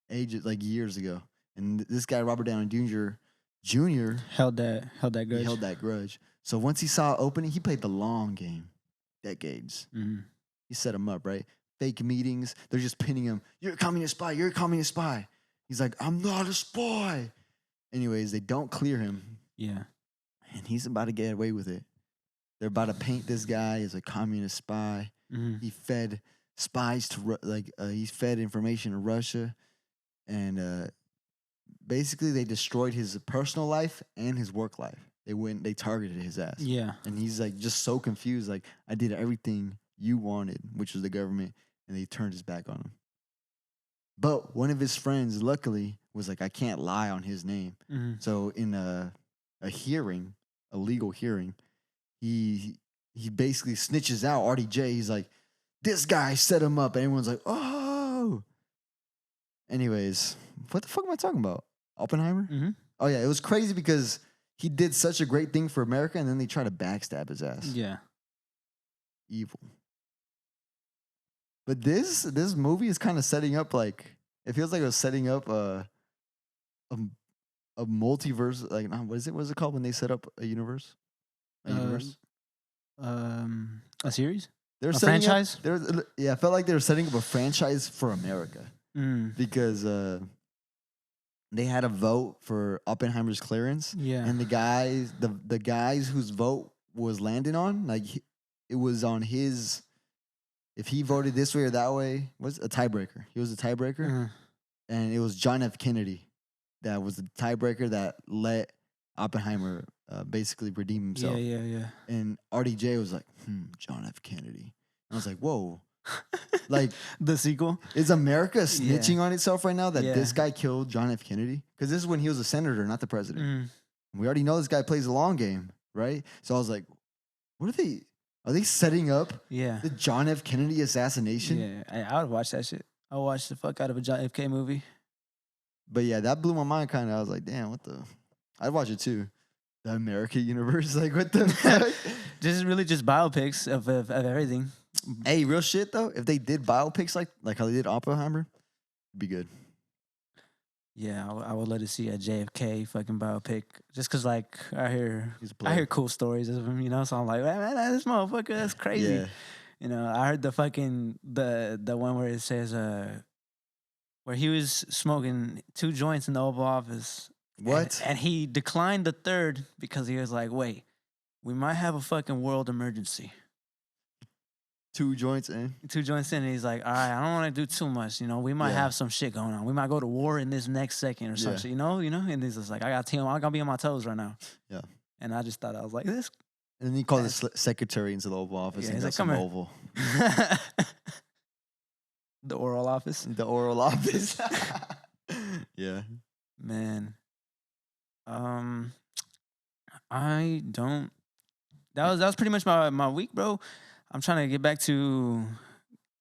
years ago. And this guy, Robert Downey Jr. held that grudge. He held that grudge. So once he saw opening, he played the long game, decades. He set him up, right? Fake meetings. They're just pinning him. You're a communist spy. You're a communist spy. He's like, I'm not a spy. Anyways, they don't clear him. Yeah. And he's about to get away with it. They're about to paint this guy as a communist spy. He fed spies to he fed information to Russia, and basically they destroyed his personal life and his work life. They targeted his ass. Yeah. And he's like just so confused. Like, I did everything you wanted, which was the government, and they turned his back on him. But one of his friends, luckily, was like, I can't lie on his name. So in a hearing, a legal hearing, he basically snitches out RDJ. He's like, this guy set him up. And everyone's like, oh. Anyways, what the fuck am I talking about? Oppenheimer? Oh, yeah. It was crazy because he did such a great thing for America, and then they try to backstab his ass. Yeah. Evil. But this movie is kind of setting up like, it feels like it was setting up a multiverse. Like, what is it? What is it called when they set up a universe? A universe? A series? They're a franchise? I felt like they were setting up a franchise for America because they had a vote for Oppenheimer's clearance. Yeah. And the guys whose vote was landing on, like, it was on his. If he voted this way or that way, was a tiebreaker. He was a tiebreaker, and it was John F. Kennedy that was the tiebreaker that let Oppenheimer basically redeem himself. Yeah. And RDJ was like, John F. Kennedy. And I was like, whoa. Like, the sequel? Is America snitching on itself right now that this guy killed John F. Kennedy? Because this is when he was a senator, not the president. We already know this guy plays the long game, right? So I was like, what are they? Are they setting up the John F. Kennedy assassination? Yeah, I would watch that shit. I would watch the fuck out of a John F. K movie. But yeah, that blew my mind kind of. I was like, damn, what the? I'd watch it too. The America universe, like, what the fuck? This is really just biopics of everything. Hey, real shit though. If they did biopics like how they did Oppenheimer, it'd be good. Yeah, I would love to see a JFK fucking biopic. Just cause like I hear cool stories of him, you know. So I'm like, man, this motherfucker, that's crazy. Yeah. You know, I heard the fucking the one where it says where he was smoking 2 joints in the Oval Office. What? And he declined the third because he was like, wait, we might have a fucking world emergency. 2 joints in. 2 joints in, and he's like, all right, I don't want to do too much. You know, we might have some shit going on. We might go to war in this next second or some shit, you know? And he's just like, I gotta be on my toes right now. Yeah. And I just thought, I was like, this. And then he called his secretary into the Oval Office and got some Oval. The oral office? The oral office. Yeah. Man. I don't. That was pretty much my week, bro. I'm trying to get back to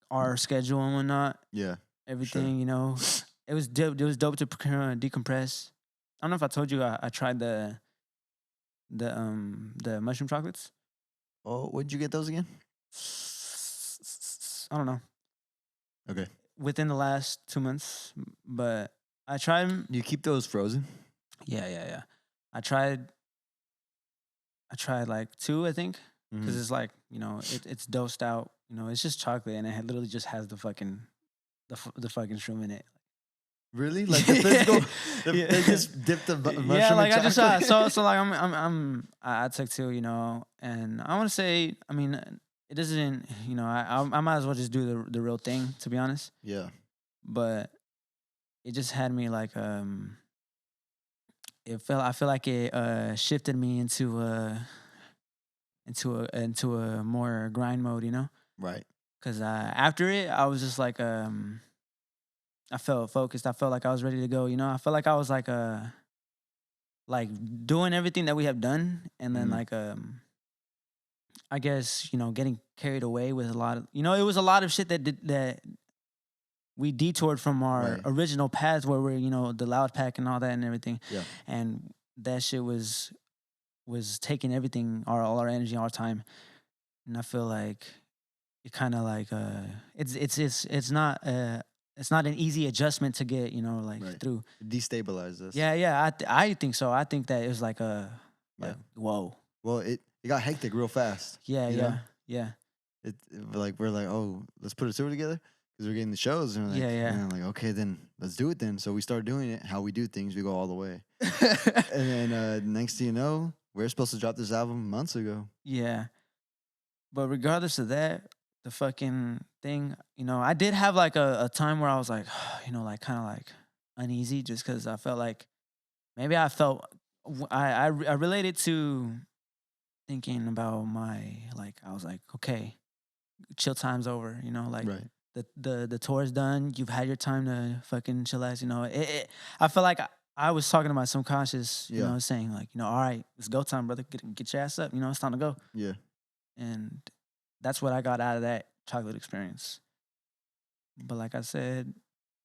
our schedule and whatnot. Yeah. Everything, you know. It was dope. It was dope to decompress. I don't know if I told you I tried the mushroom chocolates. Oh, where'd you get those again? I don't know. Okay. Within the last 2 months, but I tried. You keep those frozen? Yeah. I tried like 2, I think, because it's like, you know, it's dosed out. You know, it's just chocolate, and it literally just has the fucking shroom in it. Really? Like the physical? They just dipped the mushroom yeah, like in I just chocolate? so like I took two, you know, and I want to say, I mean, it doesn't, you know, I might as well just do the real thing, to be honest. Yeah. But it just had me like I feel like it shifted me into a more grind mode, you know? Right. Cuz after it I was just like I felt focused. I felt like I was ready to go, you know? I felt like I was like doing everything that we have done, and then like I guess, you know, getting carried away with a lot of, you know, it was a lot of shit that we detoured from our original paths where we're, you know, the loud pack and all that and everything. Yeah. And that shit was taking everything, all our energy, our time. And I feel like it kind of like it's not an easy adjustment to get, you know, like through. Destabilize us. Yeah, I think so. I think that it was like whoa. Well, it got hectic real fast. Yeah. It like we're like, oh, let's put a tour together because we're getting the shows, and we're like, Yeah. And I'm like, okay, then let's do it then. So we start doing it. How we do things, we go all the way. And then next thing you know, we're supposed to drop this album months ago. Yeah, but regardless of that, the fucking thing, you know, I did have like a time where I was like, you know, like kind of like uneasy, just because I felt like maybe I related to thinking about I was like, okay, chill time's over, you know, like the tour's done. You've had your time to fucking chillax, you know. I feel like I was talking to my subconscious, you know, saying like, you know, all right, it's go time, brother. Get your ass up, you know, it's time to go. Yeah. And that's what I got out of that chocolate experience. But like I said,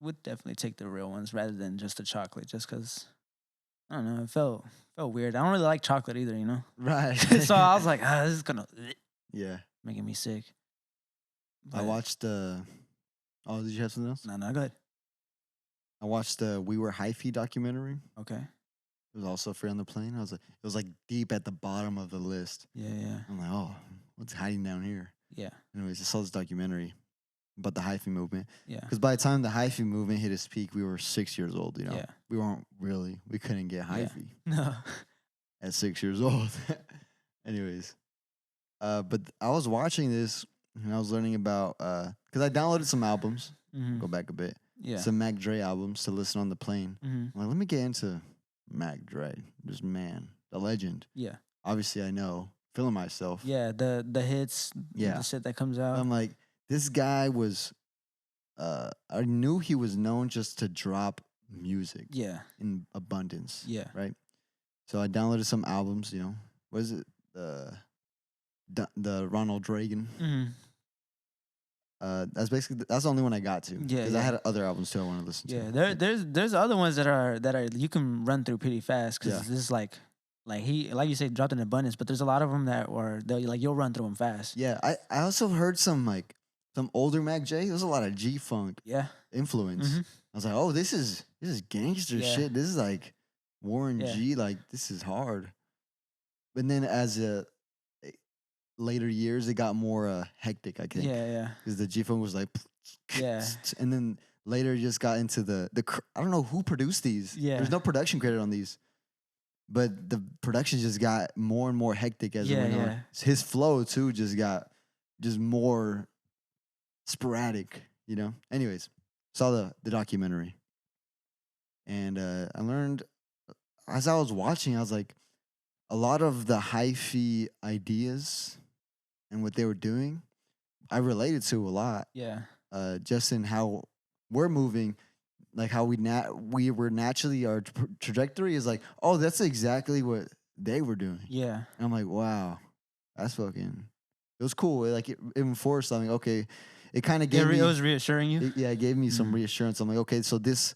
would definitely take the real ones rather than just the chocolate, just because, I don't know, it felt weird. I don't really like chocolate either, you know? Right. So I was like, this is gonna making me sick. But I watched did you have something else? No, go ahead. I watched the We Were Hyphy documentary. Okay. It was also free on the plane. It was like deep at the bottom of the list. Yeah. I'm like, oh, what's hiding down here? Yeah. Anyways, I saw this documentary about the hyphy movement. Yeah. Because by the time the hyphy movement hit its peak, we were 6 years old, you know? Yeah. We couldn't get hyphy. No. At 6 years old. Anyways. But I was watching this and I was learning about, because I downloaded some albums, go back a bit. Yeah. Some Mac Dre albums to listen on the plane. Mm-hmm. I'm like, let me get into Mac Dre. This man, the legend. Yeah. Obviously, I know. Feeling myself. Yeah, the hits, the shit that comes out. I'm like, this guy was, I knew he was known just to drop music. Yeah. In abundance. Yeah. Right? So I downloaded some albums, you know. What is it? The Ronald Reagan. Mm-hmm. That's the only one I got to. Yeah, because I had other albums too I want to listen to. Yeah, there's other ones that are you can run through pretty fast because this is like he, like you say, dropped in abundance, but there's a lot of them that you'll run through them fast. Yeah, I also heard some older Mac J. There's a lot of G Funk influence. Mm-hmm. I was like, oh, this is gangster shit. This is like Warren G. Like this is hard. But then as later years, it got more hectic, I think. Yeah. Because the G Funk was like, yeah. And then later it just got into the I don't know who produced these. Yeah. There's no production credit on these. But the production just got more and more hectic as it went on. His flow too just got more sporadic, you know. Anyways, saw the documentary. And I learned as I was watching, I was like, a lot of the hyphy ideas and what they were doing, I related to a lot. Yeah. Just in how we're moving, like how we were naturally, our trajectory is like, oh, that's exactly what they were doing. Yeah. And I'm like, wow, that's fucking. It was cool. It enforced something. Okay, it kind of gave me. It was reassuring you. It gave me some reassurance. I'm like, okay, so this.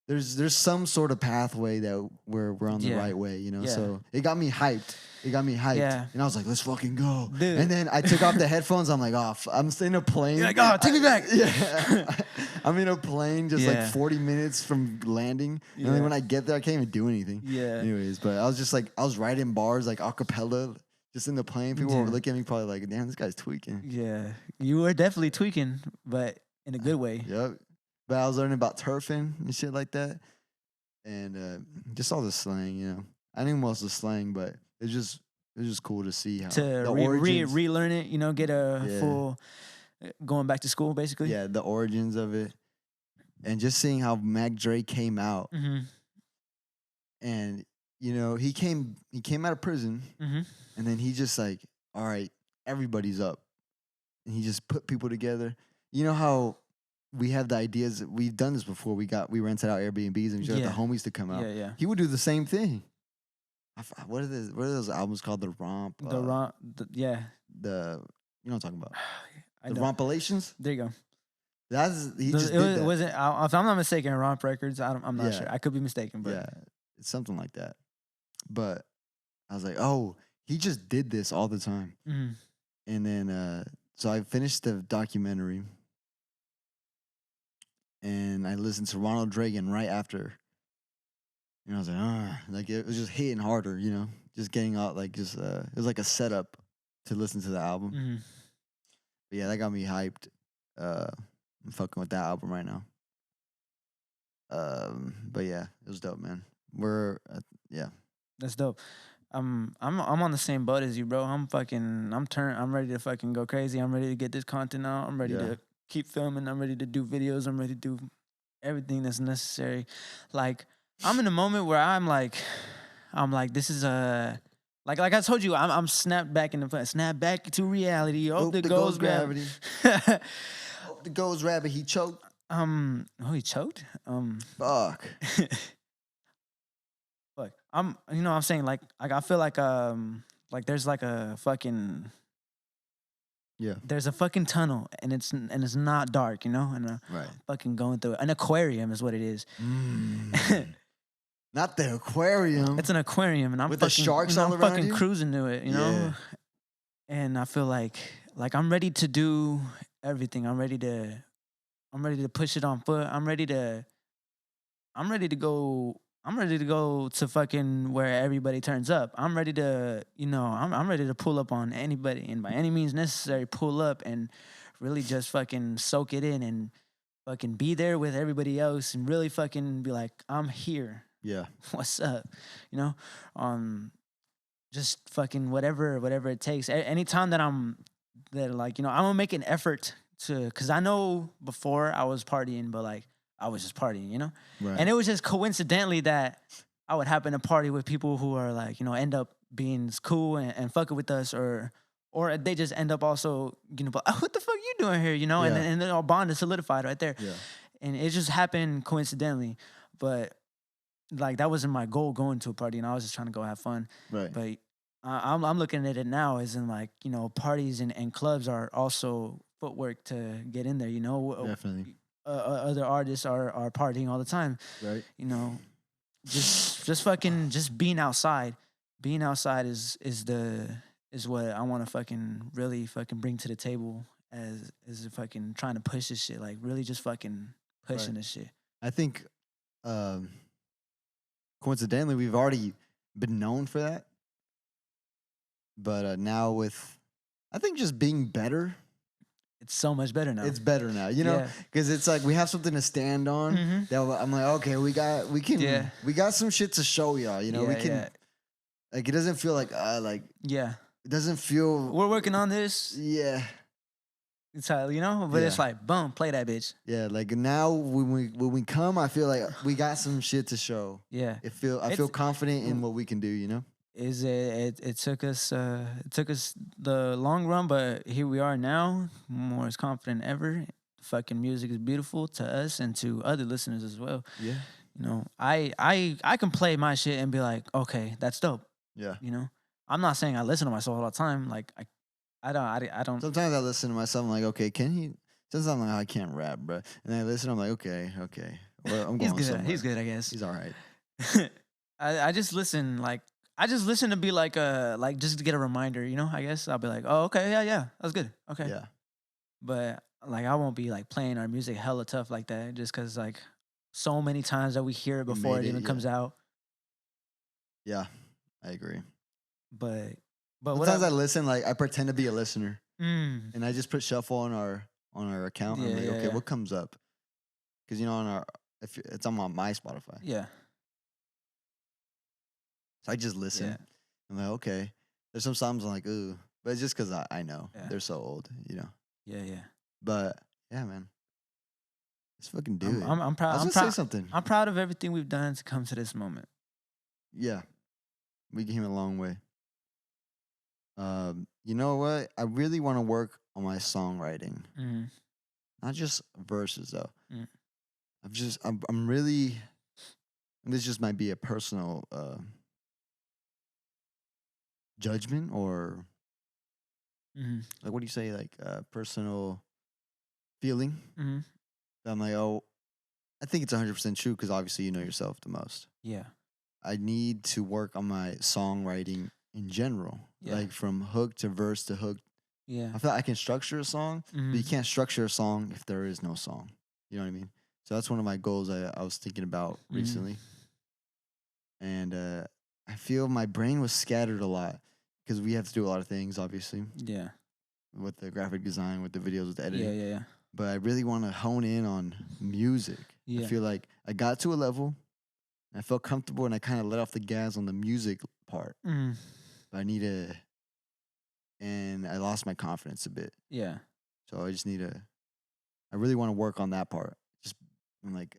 There's some sort of pathway that we're on the right way, you know. Yeah. So it got me hyped. Yeah. And I was like, let's fucking go. Dude. And then I took off the headphones. I'm like, I'm in a plane. You're like, oh, take me back. Yeah. I'm in a plane just like 40 minutes from landing. And then when I get there, I can't even do anything. Yeah. Anyways, but I was just like, I was writing bars like a cappella just in the plane. People were looking at me probably like, damn, this guy's tweaking. Yeah. You were definitely tweaking, but in a good way. Yep. But I was learning about turfing and shit like that, and just all the slang. You know, I knew most of the slang, but it was just cool to see how to relearn it. You know, get a full going back to school basically. Yeah, the origins of it, and just seeing how Mac Dre came out, and you know he came out of prison, and then he just like, all right, everybody's up, and he just put people together. You know how we have the ideas. We've done this before. We rented out Airbnbs and we got the homies to come out. Yeah. He would do the same thing. What are those albums called? The Romp. The Romp. Yeah. You know what I'm talking about. The don't. Rompilations. There you go. He just did that. Wasn't, if I'm not mistaken, Romp Records. I'm not sure. I could be mistaken, but yeah, it's something like that. But I was like, oh, he just did this all the time. And then so I finished the documentary. And I listened to Ronald Reagan right after. And I was like, it was just hitting harder, you know, just getting out, like, it was like a setup to listen to the album. But yeah, that got me hyped. I'm fucking with that album right now. But yeah, it was dope, man. Yeah. That's dope. I'm on the same boat as you, bro. I'm ready to fucking go crazy. I'm ready to get this content out. I'm ready to keep filming. I'm ready to do videos. I'm ready to do everything that's necessary. Like, I'm in a moment where I'm like, this is like I told you, I'm snapped back to reality. Hope the ghost gravity. Hope the ghost rabbit, he choked. He choked? Fuck. Look, I'm saying like I feel like there's like a fucking there's a fucking tunnel and it's not dark, you know, and fucking going through it. An aquarium is what it is. Not the aquarium. It's an aquarium, and I'm with fucking, the sharks I'm all around fucking you? cruising to it, you know. And I feel like I'm ready to do everything. I'm ready to push it on foot. I'm ready to go to fucking where everybody turns up. I'm ready to, I'm ready to pull up on anybody and by any means necessary, pull up and really just fucking soak it in and fucking be there with everybody else and really fucking be like, I'm here. Yeah. What's up? You know? Just fucking whatever it takes. Anytime I'm gonna make an effort to, cause I know before I was partying, but like, I was just partying, you know? Right. And it was just coincidentally that I would happen to party with people who are like, end up being cool and fucking with us or they just end up also, what the fuck you doing here, you know? Yeah. And then our bond is solidified right there. Yeah. And it just happened coincidentally. But like, that wasn't my goal going to a party, and I was just trying to go have fun. Right. But I'm looking at it now as in like, parties and clubs are also footwork to get in there, you know? Definitely. Other artists are partying all the time, right? You know, just fucking just being outside. Being outside is what I want to fucking really fucking bring to the table as fucking trying to push this shit. Like really just fucking pushing this shit. I think, coincidentally, we've already been known for that, but now with, I think just being better. It's so much better now. It's better now, you know, because it's like we have something to stand on. Mm-hmm. That I'm like, okay, we got some shit to show y'all. You know, we can. Like it doesn't feel like it doesn't feel. We're working on this. Yeah. It's how, but it's like boom, play that bitch. Yeah, like now when we come, I feel like we got some shit to show. Yeah. I feel confident in what we can do. You know. It took us the long run, but here we are now, more as confident than ever. Fucking music is beautiful to us and to other listeners as well. Yeah. You know, I can play my shit and be like, okay, that's dope. Yeah. You know, I'm not saying I listen to myself all the time. Like I don't. Sometimes I listen to myself. I'm like, okay, can he? Sometimes I'm like, I can't rap, bro. And then I listen. I'm like, okay. Well, I'm going He's good. somewhere. He's good, I guess. He's all right. I just listen to be like just to get a reminder, you know. I guess I'll be like, oh, okay, yeah, that's good, okay. Yeah. But like, I won't be like playing our music hella tough like that, just because like so many times that we hear it before it even comes out. Yeah, I agree. But sometimes I listen, like I pretend to be a listener, and I just put shuffle on our account. I'm like, okay, what comes up? because on if it's on my Spotify. Yeah. So I just listen. Yeah. I'm like, okay. There's some songs I'm like, ooh, but it's just because I know they're so old, Yeah, yeah. But yeah, man, let's fucking do it. I'm proud. I was gonna say something. I'm proud of everything we've done to come to this moment. Yeah, we came a long way. You know what? I really want to work on my songwriting. Not just verses though. I'm really. This just might be a personal judgment or like what do you say? Like personal feeling. I'm like, oh, I think it's 100% true because obviously you know yourself the most. Yeah. I need to work on my songwriting in general, like from hook to verse to hook. Yeah. I feel like I can structure a song, but you can't structure a song if there is no song. You know what I mean? So that's one of my goals I was thinking about recently. And I feel my brain was scattered a lot because we have to do a lot of things, obviously. Yeah. With the graphic design, with the videos, with the editing. Yeah. But I really want to hone in on music. Yeah. I feel like I got to a level, and I felt comfortable, and I kind of let off the gas on the music part. But I need to, and I lost my confidence a bit. Yeah. So I just need to, I really want to work on that part. I'm like,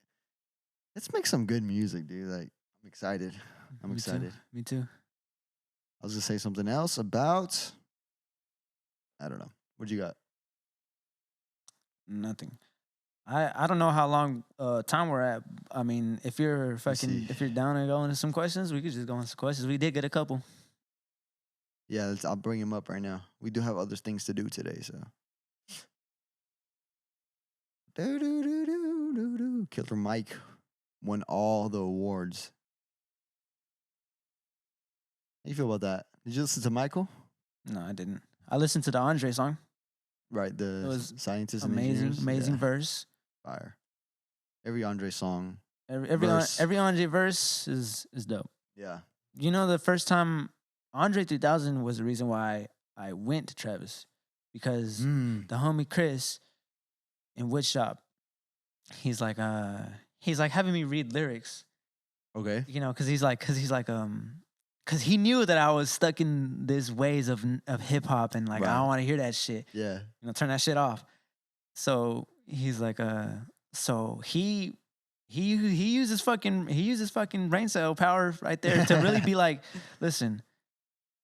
let's make some good music, dude. Like, I'm excited. I'm excited. Me too. I was going to say something else about, I don't know. What you got? Nothing. I don't know how long time we're at. I mean, if you're down to go into some questions, we could just go into some questions. We did get a couple. Yeah, I'll bring him up right now. We do have other things to do today, so. Killer Mike won all the awards. How you feel about that? Did you listen to Michael? No, I didn't. I listened to the Andre song. Right, it was scientists and amazing verse. Fire. Every Andre song. Every Andre verse is dope. Yeah. You know, the first time Andre 3000 was the reason why I went to Travis, because the homie Chris in Woodshop, he's like having me read lyrics. Okay. You know, because he knew that I was stuck in this ways of hip hop and like, right. I don't want to hear that shit. Yeah. You know, turn that shit off. So he's like, so he uses fucking brain cell power right there to really be like, listen,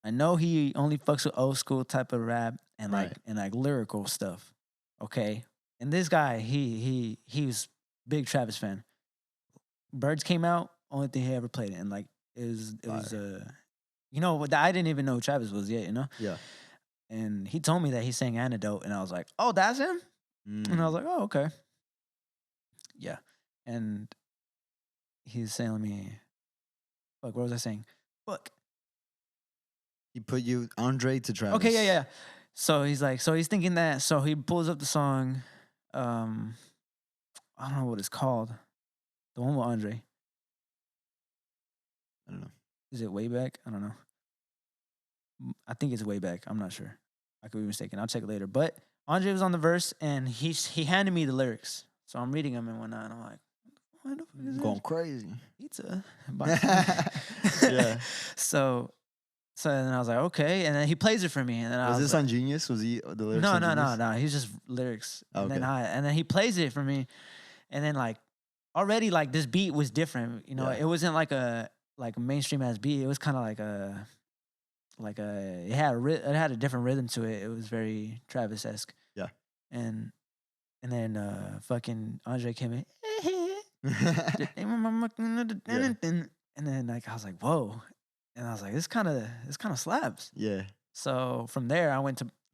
I know he only fucks with old school type of rap and like lyrical stuff. Okay. And this guy, he was big Travis fan. Birds came out, only thing he ever played it, and like it was you know, I didn't even know who Travis was yet, you know? Yeah. And he told me that he sang Antidote, and I was like, oh, that's him? And I was like, oh, okay. Yeah. And he's telling me, fuck, what was I saying? Fuck. He put you, Andre, to Travis. Okay, yeah. So he's like, so he's thinking that, so he pulls up the song, I don't know what it's called. The one with Andre. I don't know. Is it Way Back? I don't know. I think it's Way Back. I'm not sure. I could be mistaken. I'll check it later. But Andre was on the verse, and he handed me the lyrics. So I'm reading them and whatnot, and I'm like, what the fuck is going this? Crazy. Pizza. Yeah. So then I was like, okay. And then he plays it for me. And then was this like, on Genius? Was he the lyrics? No. He's just lyrics. Okay. And then he plays it for me. And then like already like this beat was different. You know, It wasn't like a mainstream ass beat. It was kind of it had a different rhythm to it. It was very Travis-esque. Yeah. And then fucking Andre came in. And then like I was like, whoa. And I was like, this kind of slaps. Yeah. So from there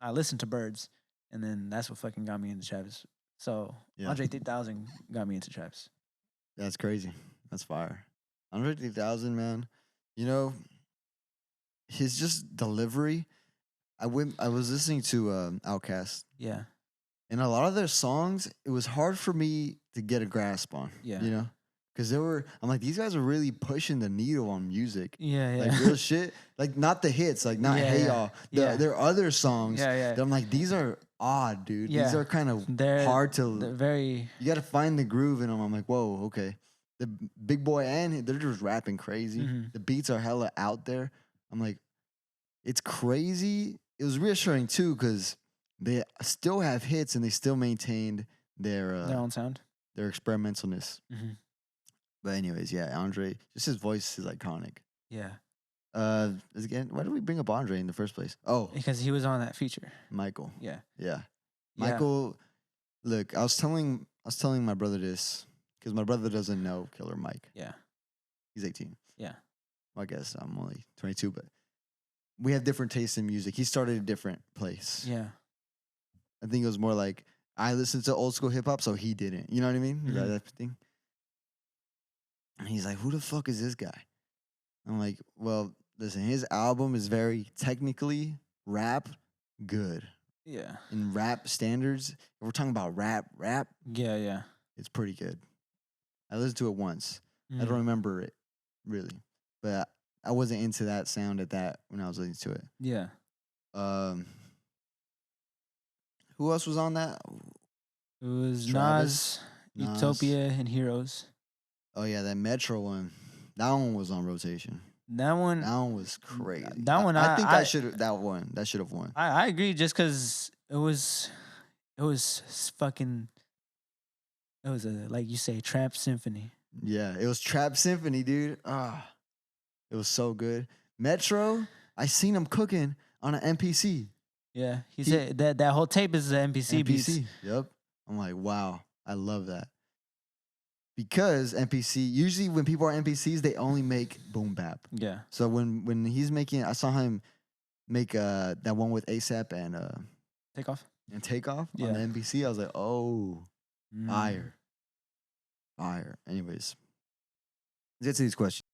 I listened to Birds, and then that's what fucking got me into Travis. So Andre 3000 got me into Travis. That's crazy. That's fire. Andre 3000, man. You know, his just delivery. I was listening to Outkast. Yeah. And a lot of their songs, it was hard for me to get a grasp on. Yeah. You know? Because I'm like, these guys are really pushing the needle on music. Yeah. Like real shit. Like not the hits, like not Hey Y'all. There are other songs that I'm like, these are odd, dude. Yeah. These are kind of hard to. They're very. You got to find the groove in them. I'm like, whoa, okay. The Big Boy and they're just rapping crazy. The beats are hella out there. I'm like, it's crazy. It was reassuring too because they still have hits and they still maintained their own sound, their experimentalness. But anyways, yeah, Andre, just his voice is iconic. Yeah. Again, why did we bring up Andre in the first place? Oh, because he was on that feature. Michael. Yeah. Yeah. Michael. Look, I was telling my brother this because my brother doesn't know Killer Mike. Yeah. He's 18. Yeah. Well, I guess I'm only 22, but we have different tastes in music. He started a different place. Yeah. I think it was more like I listened to old school hip hop, so he didn't. You know what I mean? That thing. And he's like, "Who the fuck is this guy?" I'm like, "Well, listen, his album is very technically rap good. Yeah. In rap standards, if we're talking about rap. Yeah. It's pretty good. I listened to it once. I don't remember it really, but I wasn't into that sound when I was listening to it. Yeah. Who else was on that? It was Travis, Nas, Utopia, and Heroes. Oh yeah, that Metro one. That one was on rotation. That one was crazy. I think that should have won. That should have won. I agree, just because it was fucking. It was like you say, trap symphony. Yeah, it was trap symphony, dude. It was so good. Metro, I seen him cooking on an MPC. Yeah, he said that whole tape is an MPC beats. Yep. I'm like, wow, I love that. Because MPC, usually when people are MPCs, they only make boom bap. Yeah. So when he's making, I saw him make that one with ASAP and Takeoff on the MPC. I was like, oh, fire. Anyways, let's get to these questions.